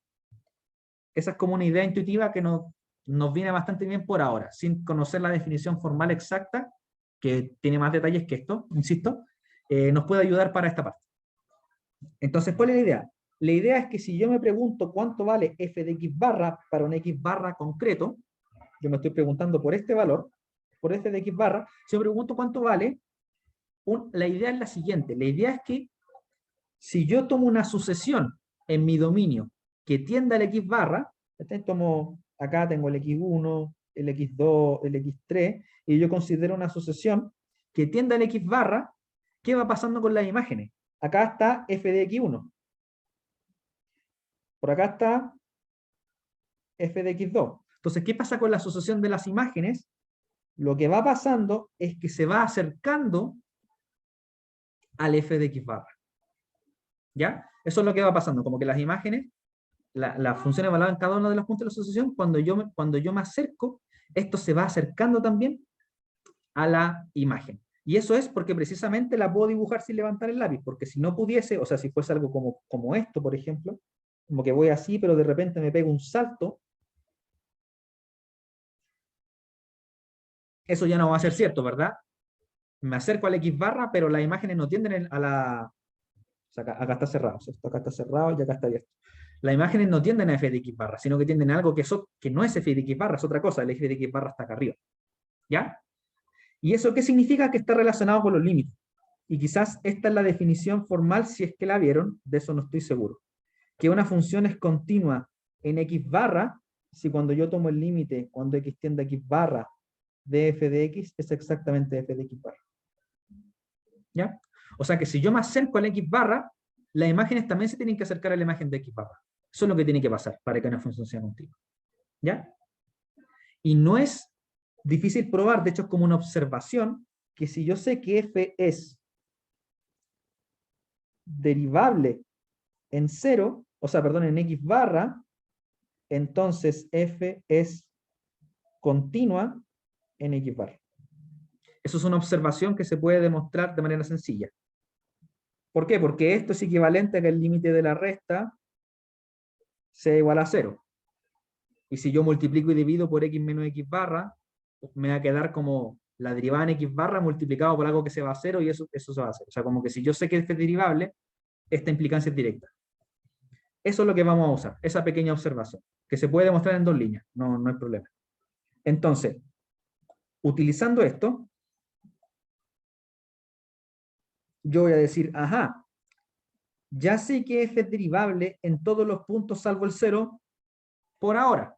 Esa es como una idea intuitiva que nos viene bastante bien por ahora, sin conocer la definición formal exacta, que tiene más detalles que esto, insisto, nos puede ayudar para esta parte. Entonces, ¿cuál es la idea? La idea es que si yo me pregunto cuánto vale f de x barra para un x barra concreto, yo me estoy preguntando por este valor, por f de x barra, si me pregunto cuánto vale, la idea es la siguiente. La idea es que si yo tomo una sucesión en mi dominio que tienda al x barra, acá tengo el x1, el x2, el x3, y yo considero una sucesión que tienda al x barra, ¿qué va pasando con las imágenes? Acá está f de x1. Por acá está f de x2. Entonces, ¿qué pasa con la asociación de las imágenes? Lo que va pasando es que se va acercando al f de x barra. ¿Ya? Eso es lo que va pasando, como que las imágenes, la función evaluada en cada uno de los puntos de la asociación, cuando yo me acerco, esto se va acercando también a la imagen. Y eso es porque precisamente la puedo dibujar sin levantar el lápiz, porque si no pudiese, o sea, si fuese algo como esto, por ejemplo, como que voy así, pero de repente me pego un salto, eso ya no va a ser cierto, ¿verdad? Me acerco al X barra, pero las imágenes no tienden a la... O sea, acá está cerrado, ¿cierto? Acá está cerrado y acá está abierto. Las imágenes no tienden a f de x barra, sino que tienden a algo que no es f de x barra, es otra cosa. El f de x barra está acá arriba. ¿Ya? ¿Y eso qué significa? Que está relacionado con los límites. Y quizás esta es la definición formal, si es que la vieron, de eso no estoy seguro. Que una función es continua en x barra, si cuando yo tomo el límite, cuando x tiende a x barra de f de x, es exactamente f de x barra. ¿Ya? O sea que si yo me acerco al x barra, las imágenes también se tienen que acercar a la imagen de x barra. Eso es lo que tiene que pasar para que una función sea continua. ¿Ya? Y no es difícil probar, de hecho es como una observación, que si yo sé que f es derivable en 0, o sea, perdón, en x barra, entonces f es continua en x barra. Eso es una observación que se puede demostrar de manera sencilla. ¿Por qué? Porque esto es equivalente a que el límite de la resta sea igual a 0. Y si yo multiplico y divido por x menos x barra, me va a quedar como la derivada en x barra multiplicado por algo que se va a 0 y eso se va a hacer. O sea, como que si yo sé que este es derivable, esta implicancia es directa. Eso es lo que vamos a usar, esa pequeña observación, que se puede demostrar en dos líneas, no hay problema. Entonces, utilizando esto, yo voy a decir, ajá, ya sé que f es derivable en todos los puntos salvo el 0 por ahora.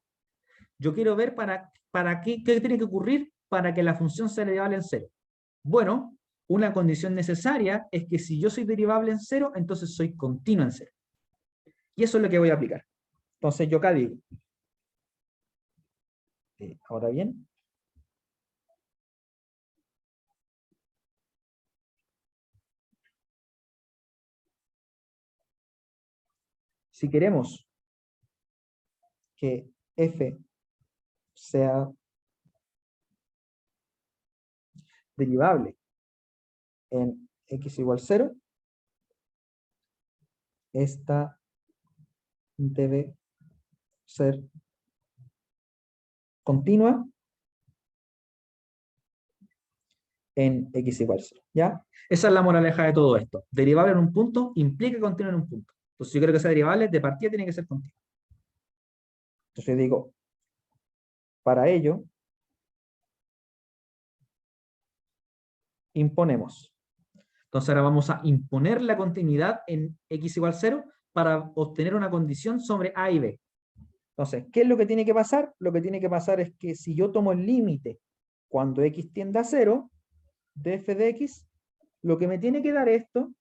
Yo quiero ver para qué tiene que ocurrir para que la función sea derivable en 0. Bueno, una condición necesaria es que si yo soy derivable en 0, entonces soy continuo en 0. Y eso es lo que voy a aplicar. Entonces yo acá digo, ahora bien, si queremos que f sea derivable en x igual 0, esta debe ser continua en x igual 0, ¿ya? Esa es la moraleja de todo esto. Derivable en un punto implica continuo en un punto. Entonces, si yo quiero que sea derivable, de partida tiene que ser continuo. Entonces digo, para ello, imponemos. Entonces ahora vamos a imponer la continuidad en x igual 0 para obtener una condición sobre a y b. Entonces, ¿qué es lo que tiene que pasar? Lo que tiene que pasar es que si yo tomo el límite cuando x tiende a 0 de f de x, lo que me tiene que dar esto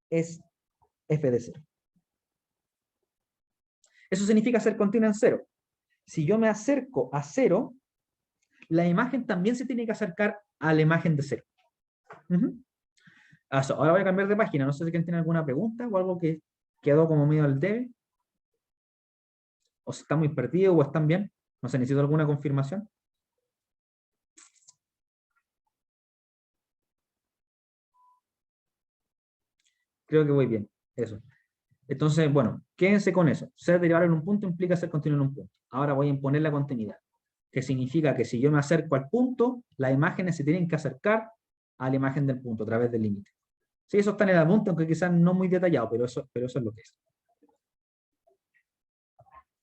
es f de 0. Eso significa ser continua en 0. Si yo me acerco a 0, la imagen también se tiene que acercar a la imagen de 0. Ahora voy a cambiar de página. No sé si alguien tiene alguna pregunta o algo que quedó como medio al debe. O si está muy perdido o están bien. No sé, necesito alguna confirmación. Creo que voy bien. Eso. Entonces, bueno, quédense con eso. Ser derivable en un punto implica ser continuo en un punto. Ahora voy a imponer la continuidad, que significa que si yo me acerco al punto, las imágenes se tienen que acercar a la imagen del punto a través del límite. Sí, eso está en el apunte, aunque quizás no muy detallado, pero eso es lo que es.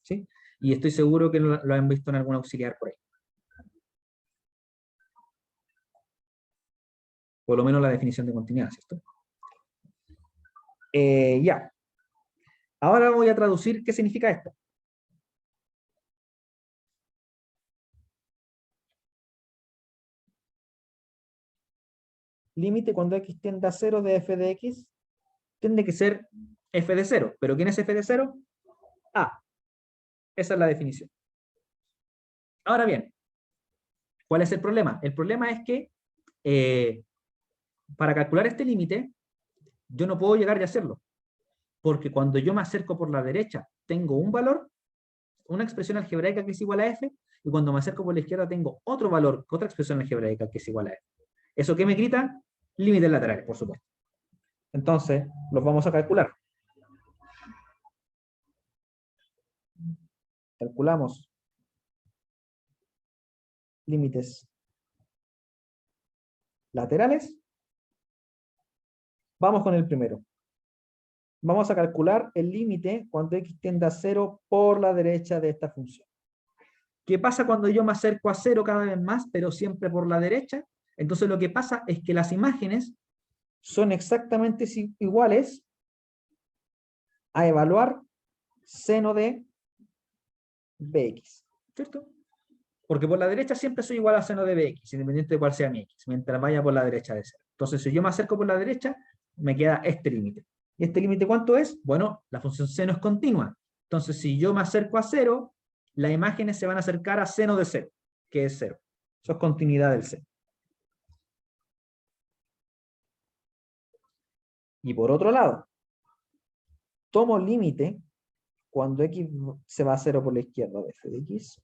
¿Sí? Y estoy seguro que lo han visto en algún auxiliar por ahí. Por lo menos la definición de continuidad, ¿cierto? Ya. Ahora voy a traducir qué significa esto. Límite cuando x tiende a 0 de f de x tiene que ser f de 0. ¿Pero quién es f de 0? A. Esa es la definición. Ahora bien, ¿cuál es el problema? El problema es que para calcular este límite, yo no puedo llegar y hacerlo. Porque cuando yo me acerco por la derecha, tengo un valor, una expresión algebraica que es igual a f, y cuando me acerco por la izquierda tengo otro valor, otra expresión algebraica que es igual a f. ¿Eso qué me grita? Límites laterales, por supuesto. Entonces, los vamos a calcular. Calculamos límites laterales. Vamos con el primero. Vamos a calcular el límite cuando x tiende a 0 por la derecha de esta función. ¿Qué pasa cuando yo me acerco a 0 cada vez más, pero siempre por la derecha? Entonces lo que pasa es que las imágenes son exactamente iguales a evaluar seno de bx, ¿cierto? Porque por la derecha siempre soy igual a seno de bx, independiente de cuál sea mi x, mientras vaya por la derecha de 0. Entonces, si yo me acerco por la derecha, me queda este límite. ¿Y este límite cuánto es? Bueno, la función seno es continua. Entonces, si yo me acerco a 0, las imágenes se van a acercar a seno de 0, que es 0. Eso es continuidad del seno. Y por otro lado, tomo límite cuando x se va a 0 por la izquierda de f de x.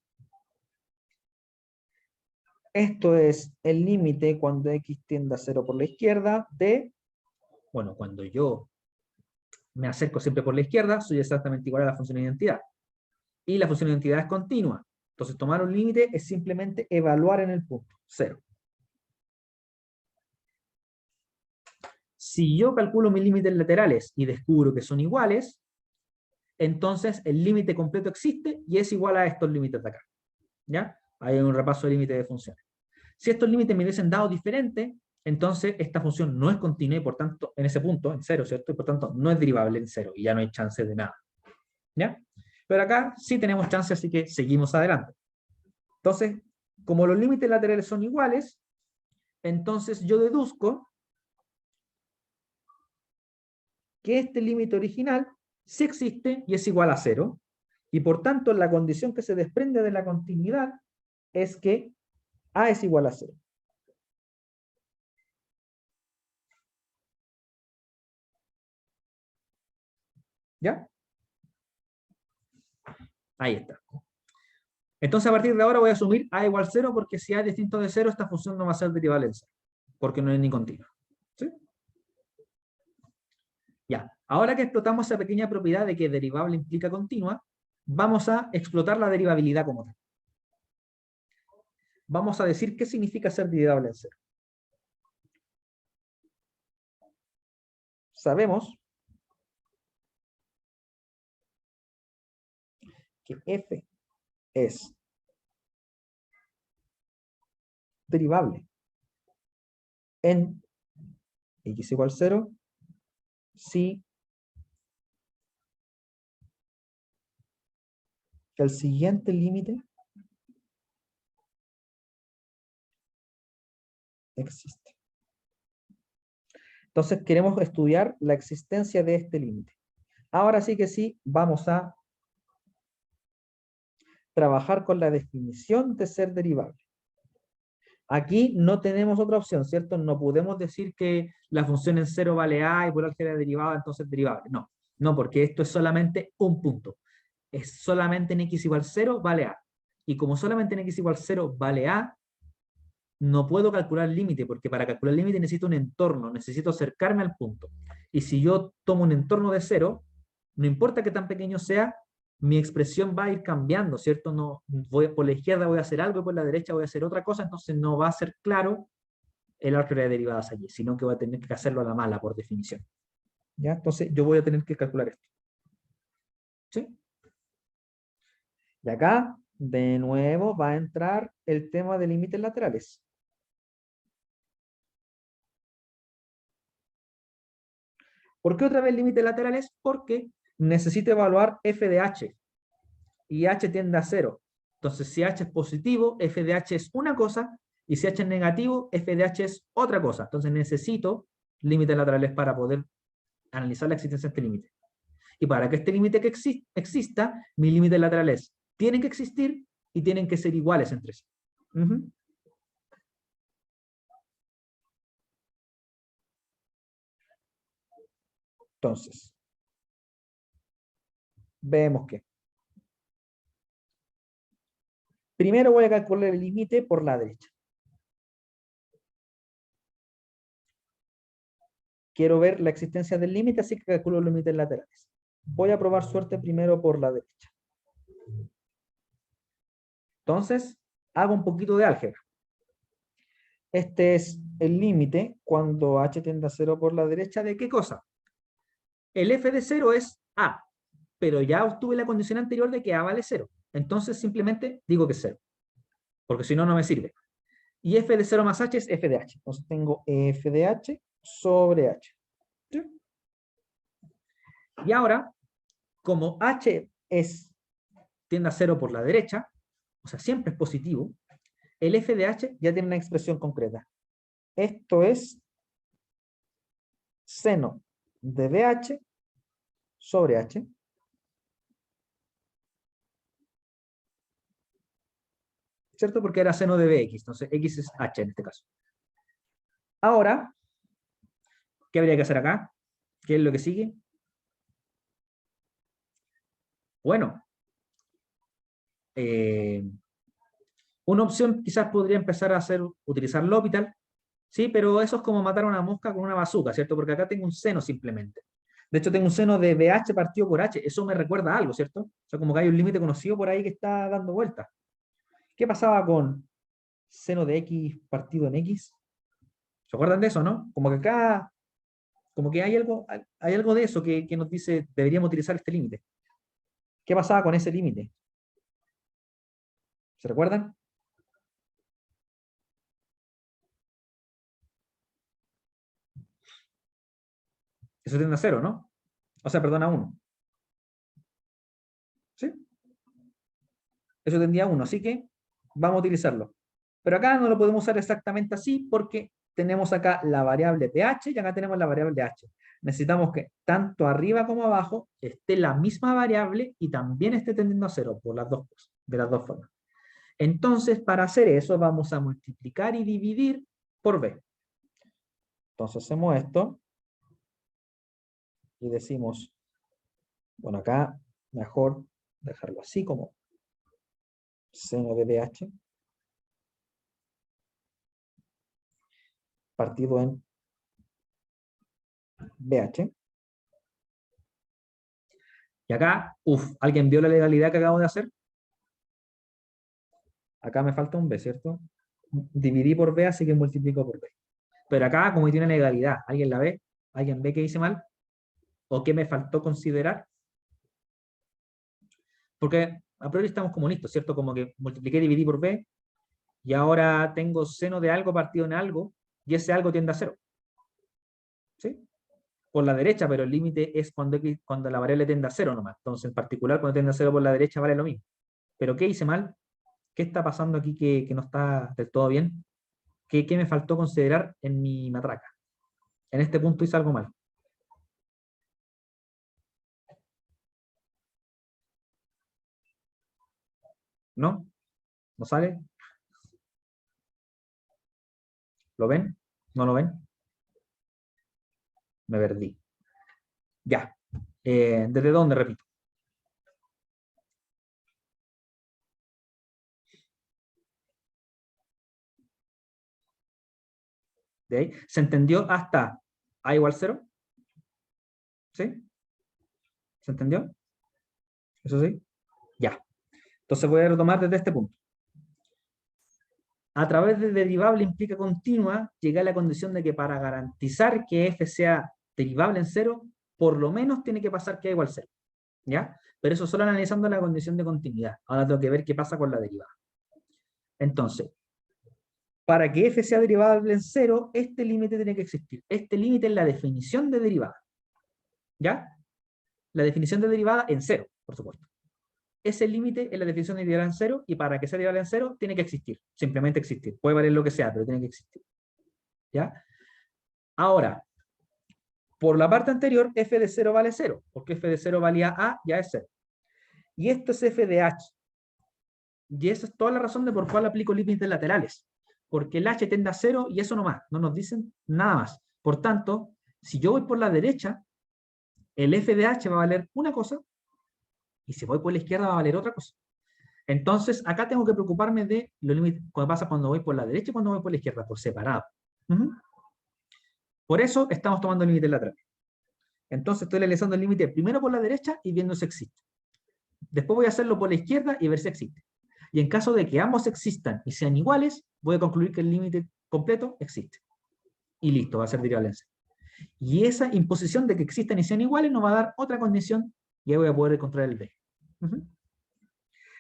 Esto es el límite cuando x tiende a 0 por la izquierda de, bueno, cuando yo me acerco siempre por la izquierda, soy exactamente igual a la función de identidad. Y la función de identidad es continua. Entonces, tomar un límite es simplemente evaluar en el punto, 0. Si yo calculo mis límites laterales y descubro que son iguales, entonces el límite completo existe y es igual a estos límites de acá. ¿Ya? Hay un repaso de límites de funciones. Si estos límites me hubiesen dado diferente, entonces esta función no es continua y por tanto, en ese punto, en 0, ¿cierto? Y por tanto, no es derivable en 0 y ya no hay chance de nada. ¿Ya? Pero acá sí tenemos chance, así que seguimos adelante. Entonces, como los límites laterales son iguales, entonces yo deduzco que este límite original sí existe y es igual a 0, y por tanto la condición que se desprende de la continuidad es que A es igual a 0. ¿Ya? Ahí está. Entonces a partir de ahora voy a asumir A igual 0 porque si A es distinto de 0, esta función no va a ser derivable en 0, porque no es ni continua. ¿Sí? Ya. Ahora que explotamos esa pequeña propiedad de que derivable implica continua, vamos a explotar la derivabilidad como tal. Vamos a decir qué significa ser derivable en 0. Sabemos que f es derivable en x igual 0 si el siguiente límite existe. Entonces queremos estudiar la existencia de este límite. Ahora sí que sí, vamos a trabajar con la definición de ser derivable. Aquí no tenemos otra opción, ¿cierto? No podemos decir que la función en 0 vale a y por álgebra derivada, entonces derivable. No, no, porque esto es solamente un punto. Es solamente en x igual 0 vale a. Y como solamente en x igual 0 vale a, no puedo calcular el límite, porque para calcular el límite necesito un entorno, necesito acercarme al punto. Y si yo tomo un entorno de 0, no importa que tan pequeño sea, mi expresión va a ir cambiando, ¿cierto? No, por la izquierda voy a hacer algo y por la derecha voy a hacer otra cosa, entonces no va a ser claro el álgebra de derivadas allí, sino que voy a tener que hacerlo a la mala por definición. ¿Ya? Entonces yo voy a tener que calcular esto. ¿Sí? Y acá, de nuevo, va a entrar el tema de límites laterales. ¿Por qué otra vez límites laterales? Porque necesito evaluar f de h, y h tiende a 0. Entonces, si h es positivo, f de h es una cosa, y si h es negativo, f de h es otra cosa. Entonces, necesito límites laterales para poder analizar la existencia de este límite. Y para que este límite exista, mis límites laterales tienen que existir y tienen que ser iguales entre sí. Entonces, vemos que primero voy a calcular el límite por la derecha. Quiero ver la existencia del límite, así que calculo los límites laterales. Voy a probar suerte primero por la derecha. Entonces, hago un poquito de álgebra. Este es el límite cuando h tiende a 0 por la derecha, ¿de qué cosa? El f de 0 es a, pero ya obtuve la condición anterior de que a vale 0. Entonces simplemente digo que es 0, porque si no, no me sirve. Y f de 0 más h es f de h. Entonces tengo f de h sobre h. ¿Sí? Y ahora, como h tiende a 0 por la derecha, o sea, siempre es positivo, el f de h ya tiene una expresión concreta. Esto es seno de dh sobre h. ¿Cierto? Porque era seno de bx, entonces x es h en este caso. Ahora, ¿qué habría que hacer acá? ¿Qué es lo que sigue? Bueno, una opción quizás podría empezar a utilizar L'Hopital, ¿sí? Pero eso es como matar a una mosca con una bazuca, ¿cierto? Porque acá tengo un seno simplemente. De hecho, tengo un seno de BH partido por H. Eso me recuerda a algo, ¿cierto? O sea, como que hay un límite conocido por ahí que está dando vueltas. ¿Qué pasaba con seno de X partido en X? ¿Se acuerdan de eso, no? Como que acá, como que hay algo de eso que nos dice deberíamos utilizar este límite. ¿Qué pasaba con ese límite? ¿Se recuerdan? Eso tiende a 0, ¿no? O sea, perdón, a 1. ¿Sí? Eso tendría a 1, así que vamos a utilizarlo. Pero acá no lo podemos usar exactamente así porque tenemos acá la variable pH y acá tenemos la variable h. Necesitamos que tanto arriba como abajo esté la misma variable y también esté tendiendo a 0 por las dos cosas, de las dos formas. Entonces, para hacer eso, vamos a multiplicar y dividir por b. Entonces hacemos esto y decimos, bueno, acá mejor dejarlo así como seno de BH partido en BH. Y acá, ¿alguien vio la legalidad que acabo de hacer? Acá me falta un b, ¿cierto? Dividí por b, así que multiplico por b. Pero acá, como tiene legalidad, ¿alguien la ve? ¿Alguien ve que hice mal? ¿O qué me faltó considerar? Porque a priori estamos como listos, ¿cierto? Como que multipliqué y dividí por b, y ahora tengo seno de algo partido en algo, y ese algo tiende a 0. ¿Sí? Por la derecha, pero el límite es cuando la variable tiende a 0 nomás. Entonces, en particular, cuando tiende a 0 por la derecha vale lo mismo. ¿Pero qué hice mal? ¿Qué está pasando aquí que no está del todo bien? ¿Qué me faltó considerar en mi matraca? En este punto hice algo mal. ¿No? ¿No sale? ¿Lo ven? ¿No lo ven? Me perdí. Ya. ¿Desde dónde, repito? De ahí. ¿Se entendió hasta a igual 0? ¿Sí? ¿Se entendió? ¿Eso sí? Ya. Entonces voy a retomar desde este punto. A través de derivable implica continua, llegué a la condición de que para garantizar que f sea derivable en 0, por lo menos tiene que pasar que a igual 0. ¿Ya? Pero eso solo analizando la condición de continuidad. Ahora tengo que ver qué pasa con la derivada. Entonces, para que f sea derivable en 0, este límite tiene que existir. Este límite es la definición de derivada. ¿Ya? La definición de derivada en cero, por supuesto. Ese límite es la definición de derivada en cero, y para que sea derivada en cero, tiene que existir. Simplemente existir. Puede valer lo que sea, pero tiene que existir. ¿Ya? Ahora, por la parte anterior, f de 0 vale 0, porque f de 0 valía a, ya es 0. Y esto es f de h. Y esa es toda la razón de por cuál aplico límites laterales. Porque el h tiende a 0 y eso no más. No nos dicen nada más. Por tanto, si yo voy por la derecha, el f de h va a valer una cosa, y si voy por la izquierda va a valer otra cosa. Entonces, acá tengo que preocuparme de los límites, cuando pasa cuando voy por la derecha y cuando voy por la izquierda, por separado. Por eso estamos tomando límites laterales. Entonces estoy realizando el límite primero por la derecha y viendo si existe. Después voy a hacerlo por la izquierda y ver si existe. Y en caso de que ambos existan y sean iguales, voy a concluir que el límite completo existe. Y listo, va a ser derivable en cero. Y esa imposición de que existan y sean iguales nos va a dar otra condición y ahí voy a poder encontrar el b.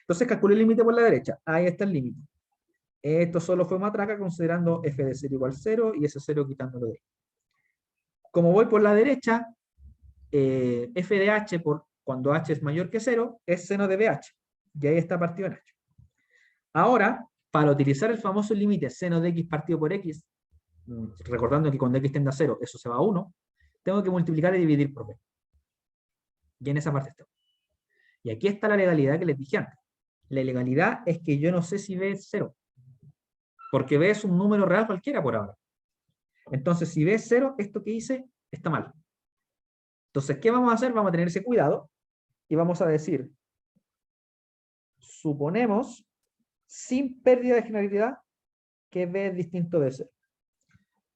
Entonces calculé el límite por la derecha. Ahí está el límite. Esto solo fue matraca considerando f de 0 igual 0 y ese 0 quitándolo de ahí. Como voy por la derecha, f de h, cuando h es mayor que 0, es seno de bh. Y ahí está partido en h. Ahora, para utilizar el famoso límite seno de x partido por x, recordando que cuando x tiende a 0, eso se va a 1, tengo que multiplicar y dividir por b. Y en esa parte está. Y aquí está la legalidad que les dije antes. La ilegalidad es que yo no sé si b es 0. Porque b es un número real cualquiera por ahora. Entonces, si b es 0, esto que hice está mal. Entonces, ¿qué vamos a hacer? Vamos a tener ese cuidado y vamos a decir, suponemos, sin pérdida de generalidad, que b es distinto de 0.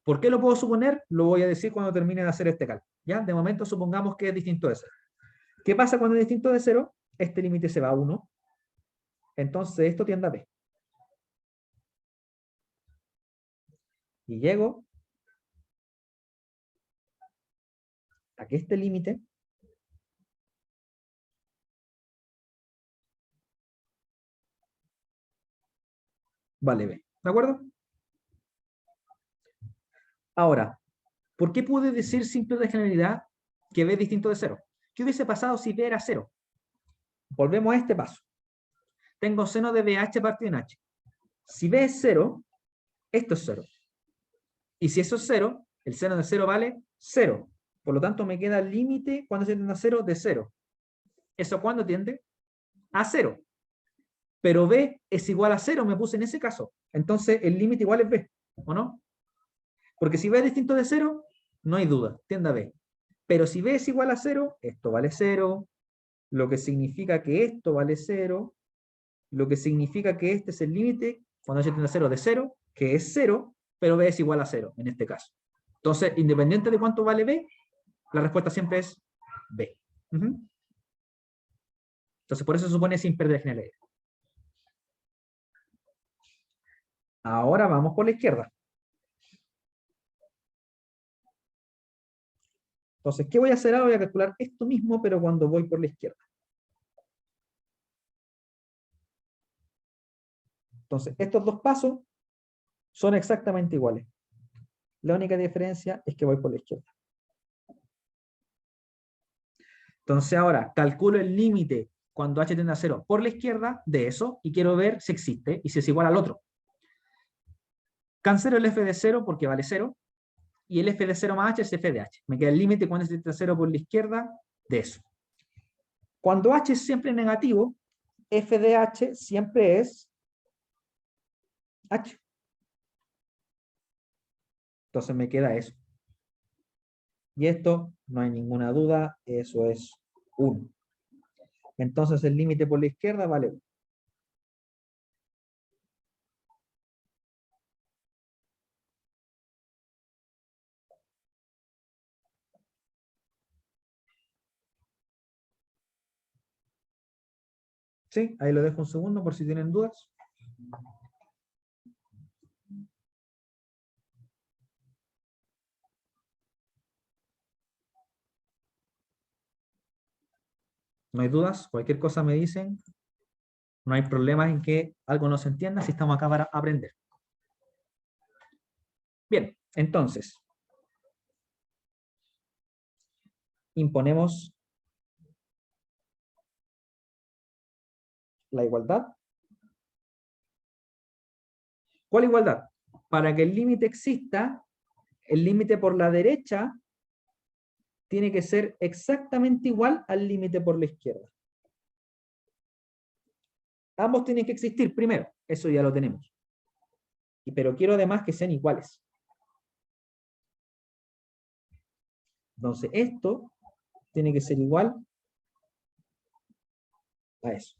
¿Por qué lo puedo suponer? Lo voy a decir cuando termine de hacer este cálculo. ¿Ya? De momento supongamos que es distinto de 0. ¿Qué pasa cuando es distinto de 0? Este límite se va a 1. Entonces esto tiende a b. Y llego a que este límite vale b. ¿De acuerdo? Ahora, ¿por qué pude decir simple de generalidad que b es distinto de 0? ¿Qué hubiese pasado si b era 0? Volvemos a este paso. Tengo seno de bh partido en h. Si b es 0, esto es 0. Y si eso es 0, el seno de 0 vale 0. Por lo tanto, me queda el límite cuando se tiende a 0 de 0. ¿Eso cuándo tiende? A 0. Pero b es igual a 0, me puse en ese caso. Entonces, el límite igual es b, ¿o no? Porque si b es distinto de 0, no hay duda, tiende a b. Pero si b es igual a 0, esto vale 0, lo que significa que esto vale 0, lo que significa que este es el límite cuando h tiende a 0 de 0, que es 0, pero b es igual a 0 en este caso. Entonces, independiente de cuánto vale b, la respuesta siempre es b. Entonces, por eso se supone sin perder generalidad. Ahora vamos por la izquierda. Entonces, ¿qué voy a hacer ahora? Voy a calcular esto mismo, pero cuando voy por la izquierda. Entonces, estos dos pasos son exactamente iguales. La única diferencia es que voy por la izquierda. Entonces, ahora calculo el límite cuando h tiende a 0 por la izquierda de eso y quiero ver si existe y si es igual al otro. Cancelo el f de 0 porque vale 0 y el f de 0 más h es f de h. Me queda el límite cuando h tiende a 0 por la izquierda de eso. Cuando h es siempre negativo, f de h siempre es h. Entonces me queda eso. Y esto, no hay ninguna duda, eso es 1. Entonces el límite por la izquierda vale 1. ¿Sí? Ahí lo dejo un segundo por si tienen dudas. No hay dudas, cualquier cosa me dicen. No hay problema en que algo no se entienda si estamos acá para aprender. Bien, entonces. imponemos la igualdad. ¿Cuál igualdad? Para que el límite exista, el límite por la derecha tiene que ser exactamente igual al límite por la izquierda. Ambos tienen que existir primero, eso ya lo tenemos. Pero quiero además que sean iguales. Entonces esto tiene que ser igual a eso.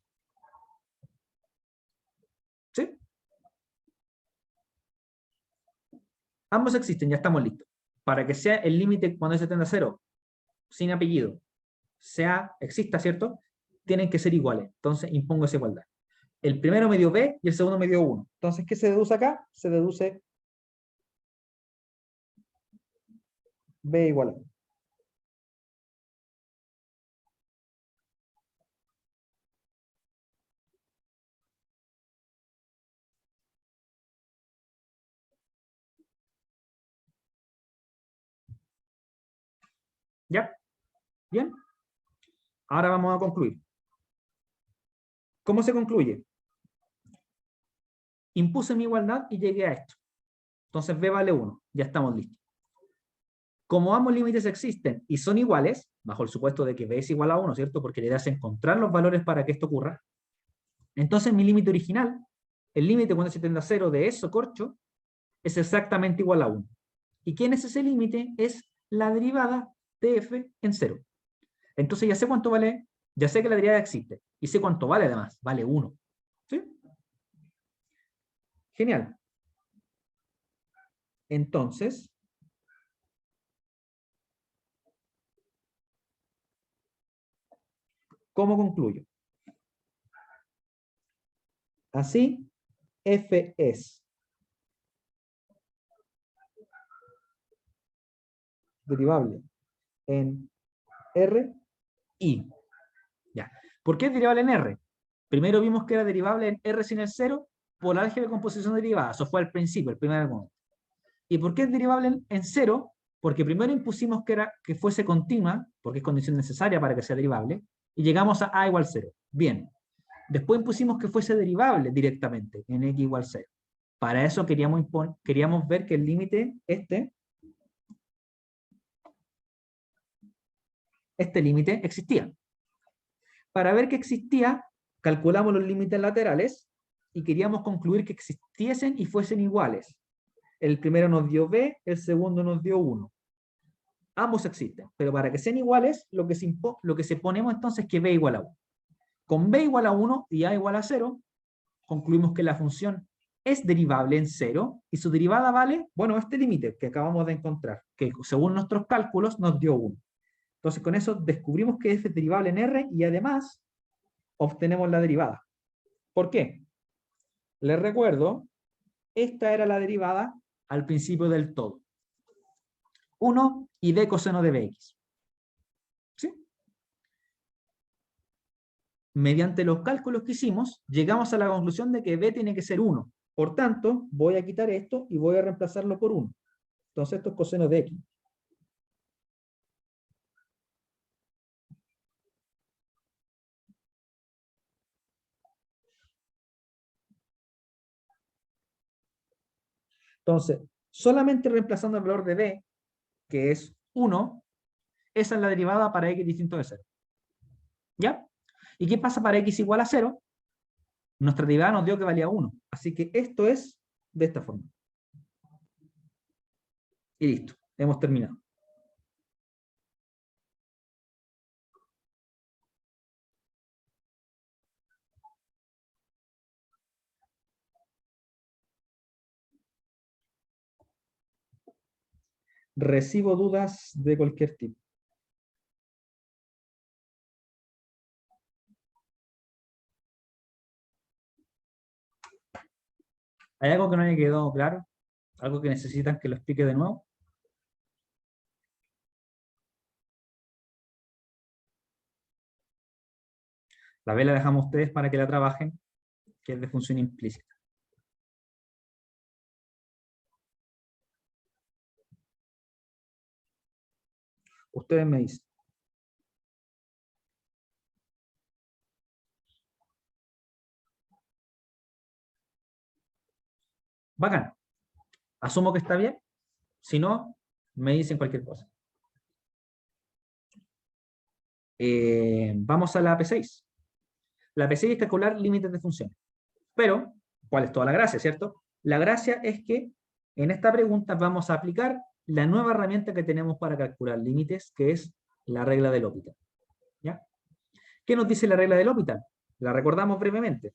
¿Sí? Ambos existen, ya estamos listos. Para que sea el límite cuando se tiende a cero, sin apellido, exista, ¿cierto? Tienen que ser iguales. Entonces impongo esa igualdad. El primero me dio B y el segundo me dio 1. Entonces, ¿qué se deduce acá? Se deduce B igual a 1. ¿Ya? ¿Bien? Ahora vamos a concluir. ¿Cómo se concluye? Impuse mi igualdad y llegué a esto. Entonces B vale 1. Ya estamos listos. Como ambos límites existen y son iguales, bajo el supuesto de que B es igual a 1, ¿cierto? Porque la idea es encontrar los valores para que esto ocurra. Entonces mi límite original, el límite cuando se tiende a 0 de eso corcho, es exactamente igual a 1. ¿Y quién es ese límite? Es la derivada de f en 0. Entonces ya sé cuánto vale, ya sé que la derivada existe, y sé cuánto vale además, vale 1. ¿Sí? Genial. Entonces, ¿cómo concluyo? Así, f es derivable en R y. Ya. ¿Por qué es derivable en R? Primero vimos que era derivable en R sin el 0 por álgebra de composición derivada. Eso fue al principio, el primer argumento. ¿Y por qué es derivable en 0? Porque primero impusimos que fuese continua, porque es condición necesaria para que sea derivable, y llegamos a igual 0. Bien. Después impusimos que fuese derivable directamente, en x igual 0. Para eso queríamos ver que el límite, este límite existía. Para ver que existía, calculamos los límites laterales y queríamos concluir que existiesen y fuesen iguales. El primero nos dio b, el segundo nos dio 1. Ambos existen, pero para que sean iguales, lo que se ponemos entonces es que b igual a 1. Con b igual a 1 y a igual a 0, concluimos que la función es derivable en 0 y su derivada vale, bueno, este límite que acabamos de encontrar, que según nuestros cálculos nos dio 1. Entonces con eso descubrimos que f es derivable en R y además obtenemos la derivada. ¿Por qué? Les recuerdo, esta era la derivada al principio del todo. 1 y d coseno de bx. ¿Sí? Mediante los cálculos que hicimos, llegamos a la conclusión de que b tiene que ser 1. Por tanto, voy a quitar esto y voy a reemplazarlo por 1. Entonces esto es coseno de x. Entonces, solamente reemplazando el valor de b, que es 1, esa es la derivada para x distinto de 0. ¿Ya? ¿Y qué pasa para x igual a 0? Nuestra derivada nos dio que valía 1. Así que esto es de esta forma. Y listo, hemos terminado. Recibo dudas de cualquier tipo. ¿Hay algo que no haya quedado claro? ¿Algo que necesitan que lo explique de nuevo? La B la dejamos a ustedes para que la trabajen, que es de función implícita. Ustedes me dicen. Bacán. Asumo que está bien. Si no, me dicen cualquier cosa. Vamos a la P6. La P6 es calcular límites de funciones. Pero, ¿cuál es toda la gracia, cierto? La gracia es que en esta pregunta vamos a aplicar la nueva herramienta que tenemos para calcular límites, que es la regla del L'Hopital. ¿Ya? ¿Qué nos dice la regla del L'Hopital? La recordamos brevemente.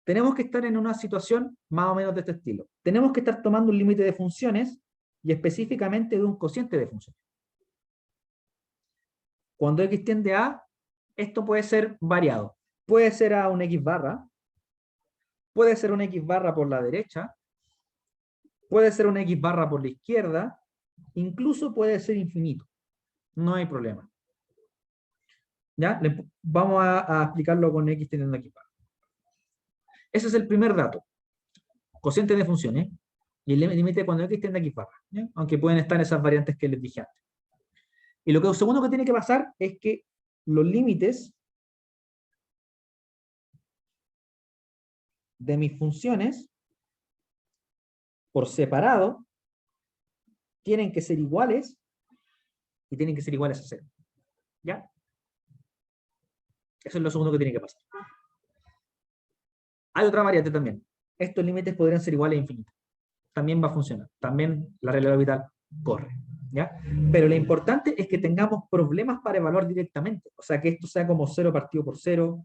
Tenemos que estar en una situación más o menos de este estilo. Tenemos que estar tomando un límite de funciones y específicamente de un cociente de funciones. Cuando x tiende a, esto puede ser variado. Puede ser a un x barra, puede ser un x barra por la derecha, puede ser un x barra por la izquierda, incluso puede ser infinito. No hay problema. ¿Ya? Vamos a explicarlo con x teniendo x barra. Ese es el primer dato. Cociente de funciones y el límite cuando x tiende a x barra. ¿Ya? Aunque pueden estar esas variantes que les dije antes. Y lo segundo que tiene que pasar es que los límites de mis funciones por separado tienen que ser iguales y tienen que ser iguales a 0. ¿Ya? Eso es lo segundo que tiene que pasar. Hay otra variante también. Estos límites podrían ser iguales a infinito. También va a funcionar. También la regla de L'Hopital corre. ¿Ya? Pero lo importante es que tengamos problemas para evaluar directamente. O sea, que esto sea como 0 partido por 0,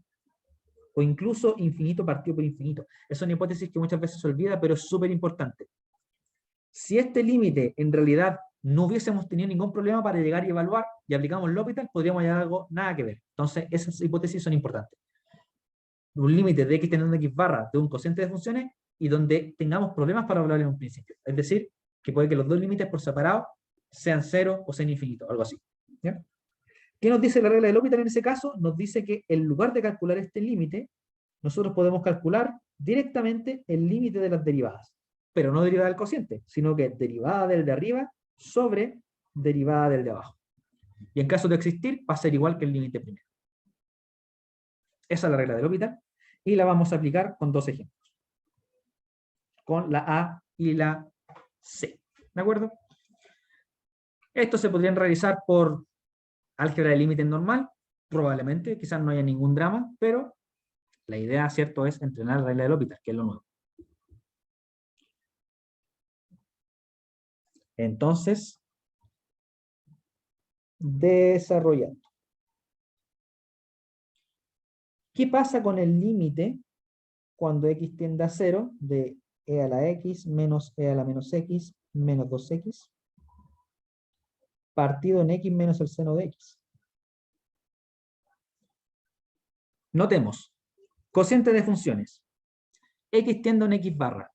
o incluso infinito partido por infinito. Es una hipótesis que muchas veces se olvida, pero es súper importante. Si este límite en realidad no hubiésemos tenido ningún problema para llegar y evaluar, y aplicamos L'Hopital, podríamos hallar algo nada que ver. Entonces, esas hipótesis son importantes. Un límite de x teniendo x barra de un cociente de funciones y donde tengamos problemas para evaluar en un principio. Es decir, que puede que los dos límites por separado sean 0 o sean infinitos, algo así. ¿Ya? ¿Qué nos dice la regla de L'Hopital en ese caso? Nos dice que en lugar de calcular este límite, nosotros podemos calcular directamente el límite de las derivadas. Pero no derivada del cociente, sino que derivada del de arriba sobre derivada del de abajo. Y en caso de existir, va a ser igual que el límite primero. Esa es la regla de L'Hopital. Y la vamos a aplicar con dos ejemplos. Con la A y la C. ¿De acuerdo? Estos se podrían realizar por álgebra de límites normal, probablemente, quizás no haya ningún drama, pero la idea, ¿cierto?, es entrenar la regla de L'Hopital, que es lo nuevo. Entonces, desarrollando. ¿Qué pasa con el límite cuando x tiende a 0 de e a la x menos e a la menos x menos 2x partido en x menos el seno de x? Notemos, cociente de funciones. X tiende a un x barra.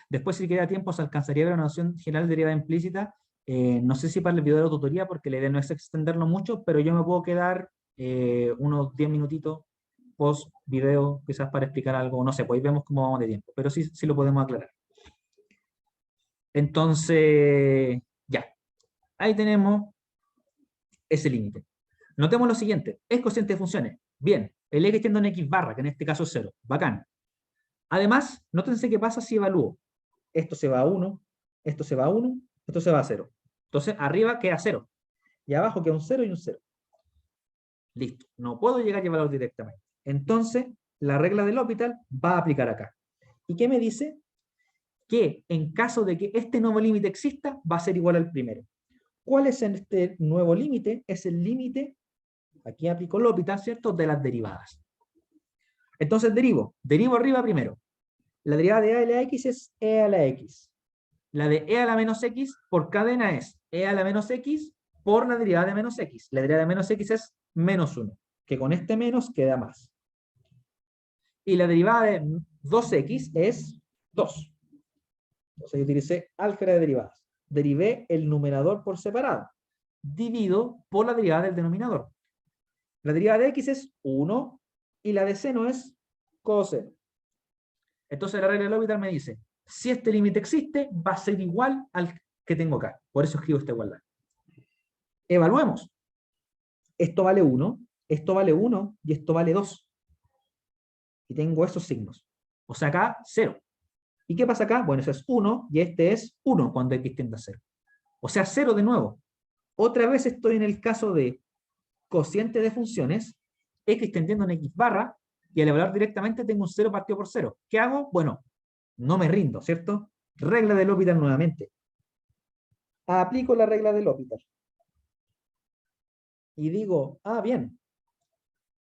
Después, si queda tiempo, se alcanzaría a ver una noción general de derivada implícita. No sé si para el video de la tutoría, porque la idea no es extenderlo mucho, pero yo me puedo quedar unos 10 minutitos post video, quizás para explicar algo, no sé, pues ahí vemos cómo vamos de tiempo, pero sí lo podemos aclarar. Entonces, ya, ahí tenemos ese límite. Notemos lo siguiente, es cociente de funciones. Bien, el x tiende a un x barra, que en este caso es 0, bacán. Además, nótense qué pasa si evalúo. Esto se va a 1, esto se va a 1, esto se va a 0. Entonces, arriba queda 0, y abajo queda un 0 y un 0. Listo, no puedo llegar a evaluar directamente. Entonces, la regla del L'Hopital va a aplicar acá. ¿Y qué me dice? Que en caso de que este nuevo límite exista, va a ser igual al primero. ¿Cuál es este nuevo límite? Es el límite, aquí aplico L'Hopital, ¿cierto?, de las derivadas. Entonces derivo arriba primero. La derivada de e a la x es e a la x. La de e a la menos x por cadena es e a la menos x por la derivada de menos x. La derivada de menos x es menos 1, que con este menos queda más. Y la derivada de 2x es 2. Entonces yo utilicé álgebra de derivadas. Derivé el numerador por separado. Divido por la derivada del denominador. La derivada de x es 1 y la de seno es coseno. Entonces la regla de L'Hopital me dice, si este límite existe, va a ser igual al que tengo acá. Por eso escribo esta igualdad. Evaluemos. Esto vale 1, esto vale 1 y esto vale 2. Y tengo esos signos. O sea, acá 0. ¿Y qué pasa acá? Bueno, eso es 1 y este es 1 cuando x tiende a 0. O sea, 0 de nuevo. Otra vez estoy en el caso de cociente de funciones, x tendiendo en x barra, y al evaluar directamente tengo un 0 partido por 0. ¿Qué hago? Bueno, no me rindo, ¿cierto? Regla del L'Hopital nuevamente. Aplico la regla del L'Hopital. Y digo, bien,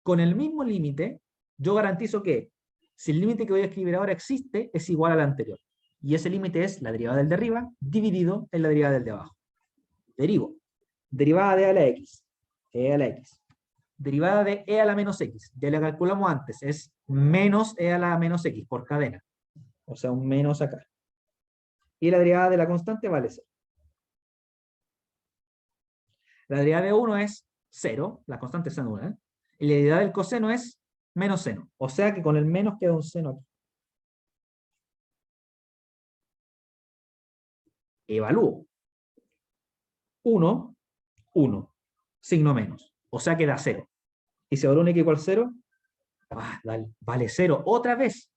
con el mismo límite, yo garantizo que si el límite que voy a escribir ahora existe, es igual al anterior. Y ese límite es la derivada del de arriba dividido en la derivada del de abajo. Derivo. Derivada de e a la x. E a la x. Derivada de e a la menos x. Ya la calculamos antes. Es menos e a la menos x por cadena. O sea, un menos acá. Y la derivada de la constante vale 0. La derivada de 1 es 0. La constante es 1. ¿eh? Y la derivada del coseno es menos seno. O sea que con el menos queda un seno aquí. Evalúo. 1, 1. Signo menos. O sea que da 0. Y si evalúo un x igual a 0, vale 0 otra vez.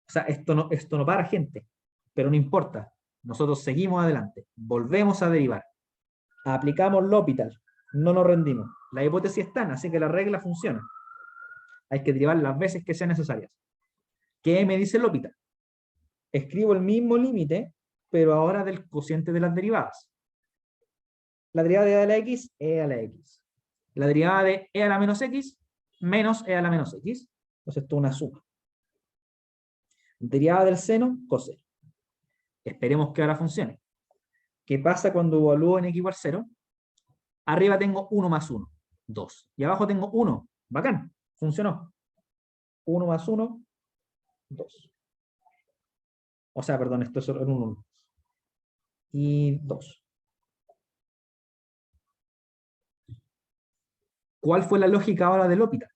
O sea, esto no para, gente. Pero no importa. Nosotros seguimos adelante. Volvemos a derivar. Aplicamos L'Hopital. No nos rendimos. Las hipótesis están, así que la regla funciona. Hay que derivar las veces que sean necesarias. ¿Qué me dice L'Hopital? Escribo el mismo límite, pero ahora del cociente de las derivadas. La derivada de e a la x, e a la x. La derivada de e a la menos x, menos e a la menos x. Entonces esto es una suma. Derivada del seno, coseno. Esperemos que ahora funcione. ¿Qué pasa cuando evalúo en x igual a 0? Arriba tengo 1 más 1, 2. Y abajo tengo 1. Bacán, funcionó. 1 más 1, 2. O sea, perdón, esto es solo en 1. Y 2. ¿Cuál fue la lógica ahora del L'Hopital?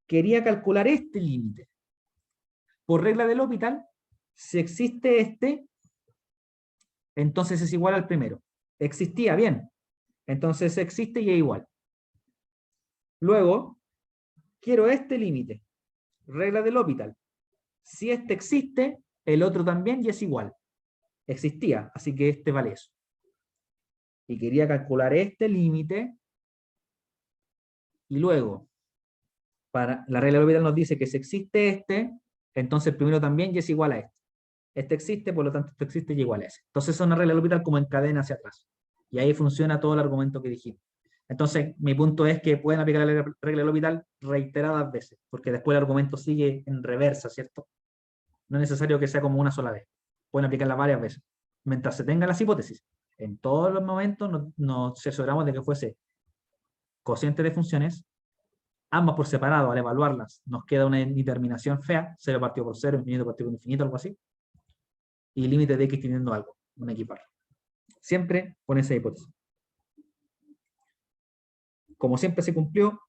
Quería calcular este límite. Por regla del L'Hopital, si existe este, entonces es igual al primero. Existía, bien. Entonces existe y es igual. Luego, quiero este límite. Regla del L'Hopital. Si este existe, el otro también y es igual. Existía, así que este vale eso. Y quería calcular este límite. Y luego, para la regla del L'Hopital nos dice que si existe este, entonces el primero también y es igual a este. Este existe, por lo tanto este existe y igual a ese. Entonces es una regla del L'Hopital como en cadena hacia atrás. Y ahí funciona todo el argumento que dijimos. Entonces, mi punto es que pueden aplicar la regla del L'Hopital reiteradas veces, porque después el argumento sigue en reversa, ¿cierto? No es necesario que sea como una sola vez. Pueden aplicarla varias veces. Mientras se tengan las hipótesis. En todos los momentos nos asesoramos de que fuese cociente de funciones, ambas por separado, al evaluarlas, nos queda una indeterminación fea, 0 partido por 0, infinito partido por infinito, algo así, y límite de x teniendo algo, un x barra. Siempre con esa hipótesis. Como siempre se cumplió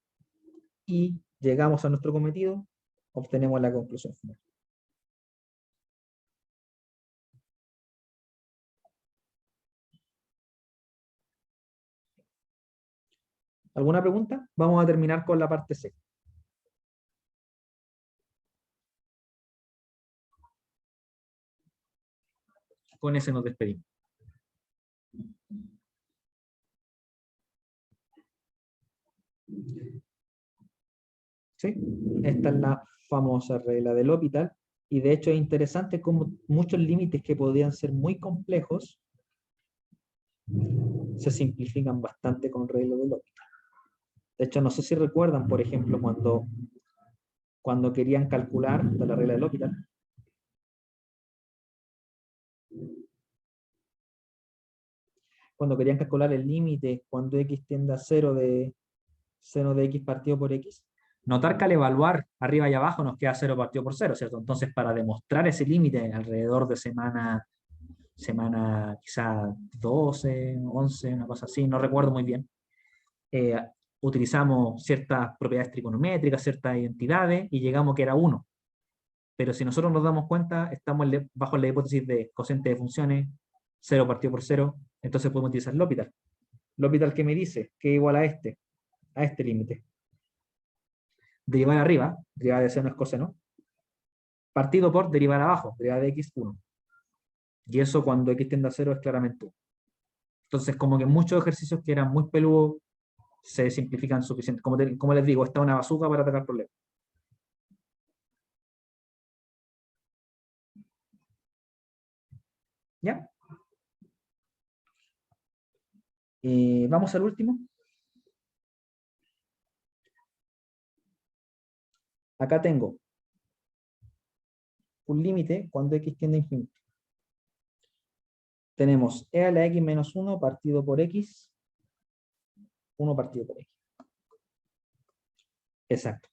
y llegamos a nuestro cometido, obtenemos la conclusión final. ¿Alguna pregunta? Vamos a terminar con la parte C. Con ese nos despedimos. ¿Sí? Esta es la famosa regla del L'Hopital, y de hecho es interesante cómo muchos límites que podían ser muy complejos se simplifican bastante con regla del L'Hopital. De hecho, no sé si recuerdan, por ejemplo, cuando querían calcular de la regla del L'Hopital, cuando querían calcular el límite cuando x tiende a 0 de seno de x partido por x, notar que al evaluar arriba y abajo nos queda 0 partido por 0, ¿cierto? Entonces, para demostrar ese límite alrededor de semana quizá 12, 11, una cosa así, no recuerdo muy bien, utilizamos ciertas propiedades trigonométricas, ciertas identidades, y llegamos que era 1. Pero si nosotros nos damos cuenta, estamos bajo la hipótesis de cociente de funciones, 0 partido por 0, entonces podemos utilizar L'Hopital. L'Hopital, ¿qué me dice? Que es igual a este límite. Derivar arriba, derivada de seno es coseno, partido por derivar abajo, derivada de x, 1. Y eso cuando x tiende a 0 es claramente 1. Entonces, como que muchos ejercicios que eran muy peludos se simplifican suficiente. Como les digo, esta es una bazooka para atacar problemas. ¿Ya? Vamos al último. Acá tengo un límite cuando x tiende a infinito. Tenemos e a la x menos 1 partido por x, 1 partido por x. Exacto.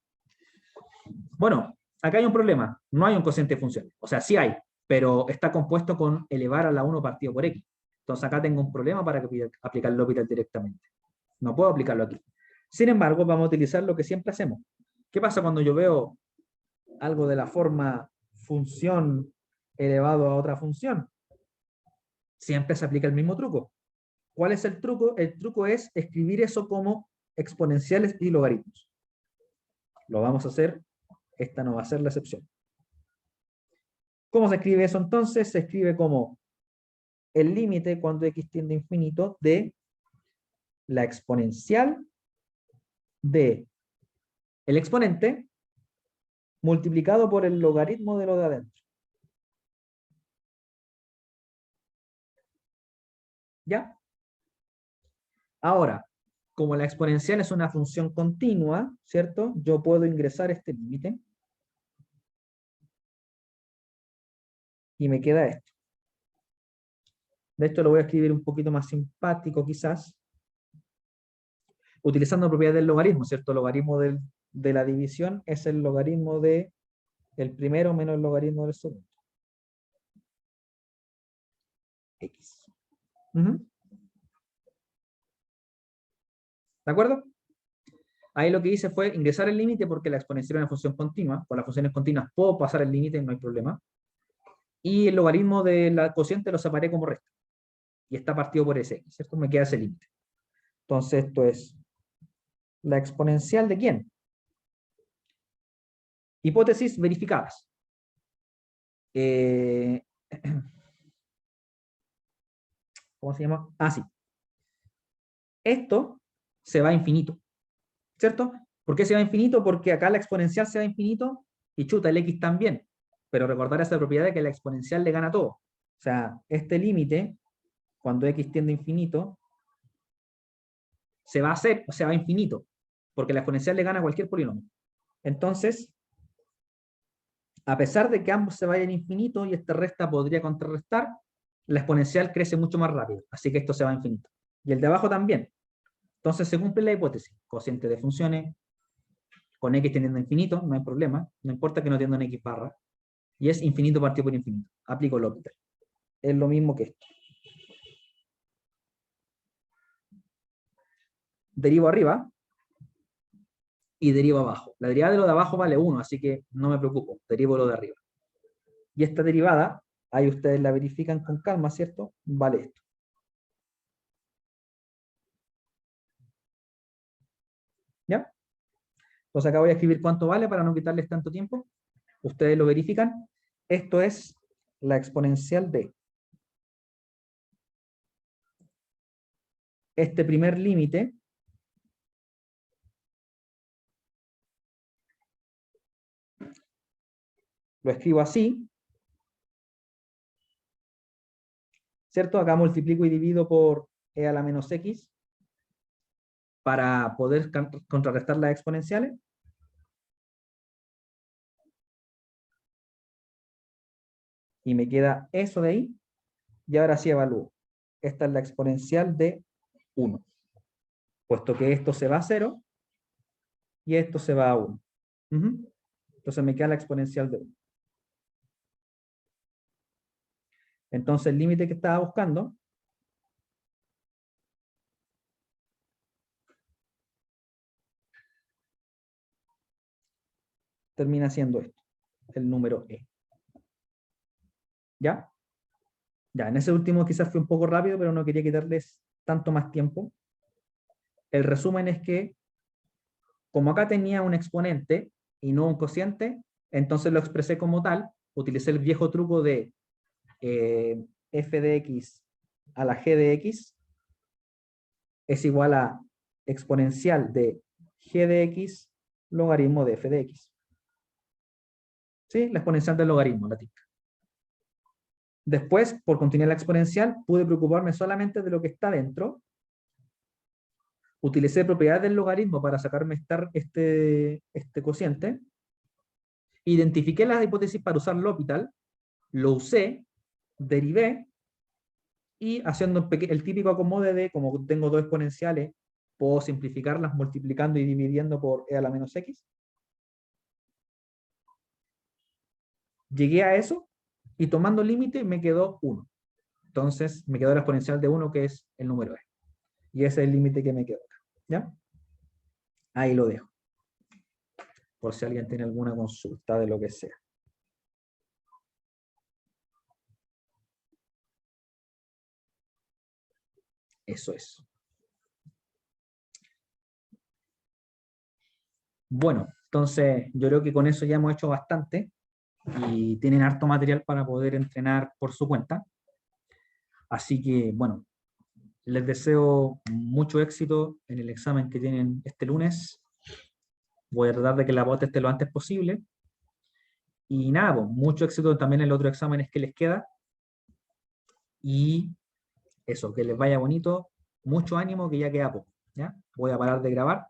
Bueno, acá hay un problema. No hay un cociente de funciones. O sea, sí hay, pero está compuesto con elevar a la 1 partido por x. Entonces acá tengo un problema para aplicar el L'Hopital directamente. No puedo aplicarlo aquí. Sin embargo, vamos a utilizar lo que siempre hacemos. ¿Qué pasa cuando yo veo algo de la forma función elevado a otra función? Siempre se aplica el mismo truco. ¿Cuál es el truco? El truco es escribir eso como exponenciales y logaritmos. Lo vamos a hacer. Esta no va a ser la excepción. ¿Cómo se escribe eso entonces? Se escribe como el límite cuando x tiende a infinito de la exponencial de el exponente multiplicado por el logaritmo de lo de adentro. ¿Ya? Ahora, como la exponencial es una función continua, ¿cierto? Yo puedo ingresar este límite y me queda esto. De esto lo voy a escribir un poquito más simpático quizás, utilizando propiedades del logaritmo, ¿cierto? El logaritmo de la división es el logaritmo de el primero menos el logaritmo del segundo. X. ¿De acuerdo? Ahí lo que hice fue ingresar el límite porque la exponencial es una función continua. Con las funciones continuas puedo pasar el límite, no hay problema. Y el logaritmo de la cociente lo separé como resta. Y está partido por ese x, ¿cierto? Me queda ese límite. Entonces esto es la exponencial de ¿quién? Hipótesis verificadas. ¿Cómo se llama? Ah, sí. Esto se va a infinito, ¿cierto? ¿Por qué se va a infinito? Porque acá la exponencial se va a infinito y chuta, el x también. Pero recordar esa propiedad de que la exponencial le gana todo. O sea, este límite, cuando x tiende a infinito, se va a hacer, o sea, va a infinito, porque la exponencial le gana a cualquier polinomio. Entonces, a pesar de que ambos se vayan a infinito y esta resta podría contrarrestar, la exponencial crece mucho más rápido, así que esto se va a infinito. Y el de abajo también. Entonces se cumple la hipótesis. Cociente de funciones, con x tendiendo a infinito, no hay problema, no importa que no tienda en x barra, y es infinito partido por infinito. Aplico el L'Hopital. Es lo mismo que esto. Derivo arriba y derivo abajo. La derivada de lo de abajo vale 1, así que no me preocupo, derivo lo de arriba. Y esta derivada, ahí ustedes la verifican con calma, ¿cierto? Vale esto. ¿Ya? Entonces acá voy a escribir cuánto vale para no quitarles tanto tiempo. Ustedes lo verifican. Esto es la exponencial de este primer límite lo escribo así, ¿cierto? Acá multiplico y divido por e a la menos x para poder contrarrestar las exponenciales. Y me queda eso de ahí. Y ahora sí evalúo. Esta es la exponencial de 1. Puesto que esto se va a 0 y esto se va a 1. Entonces me queda la exponencial de 1. Entonces el límite que estaba buscando termina siendo esto, el número e. ¿Ya? Ya, en ese último quizás fue un poco rápido, pero no quería quitarles tanto más tiempo. El resumen es que como acá tenía un exponente y no un cociente, entonces lo expresé como tal, utilicé el viejo truco de f de x a la g de x es igual a exponencial de g de x logaritmo de f de x. ¿Sí? La exponencial del logaritmo, la típica. Después, por continuar la exponencial, pude preocuparme solamente de lo que está dentro. Utilicé propiedades del logaritmo para sacarme este cociente. Identifiqué las hipótesis para usar L'Hopital, lo usé, derivé, y haciendo el típico acomode de, como tengo dos exponenciales, puedo simplificarlas multiplicando y dividiendo por e a la menos x. Llegué a eso, y tomando límite me quedó 1. Entonces me quedó la exponencial de 1, que es el número e. Y ese es el límite que me quedó acá. ¿Ya? Ahí lo dejo. Por si alguien tiene alguna consulta de lo que sea. Eso es. Bueno, entonces yo creo que con eso ya hemos hecho bastante y tienen harto material para poder entrenar por su cuenta. Así que, bueno, les deseo mucho éxito en el examen que tienen este lunes. Voy a tratar de que la vote esté lo antes posible. Y nada, pues, mucho éxito también en los otros exámenes que les queda. Y eso, que les vaya bonito. Mucho ánimo, que ya queda poco. ¿Ya? Voy a parar de grabar.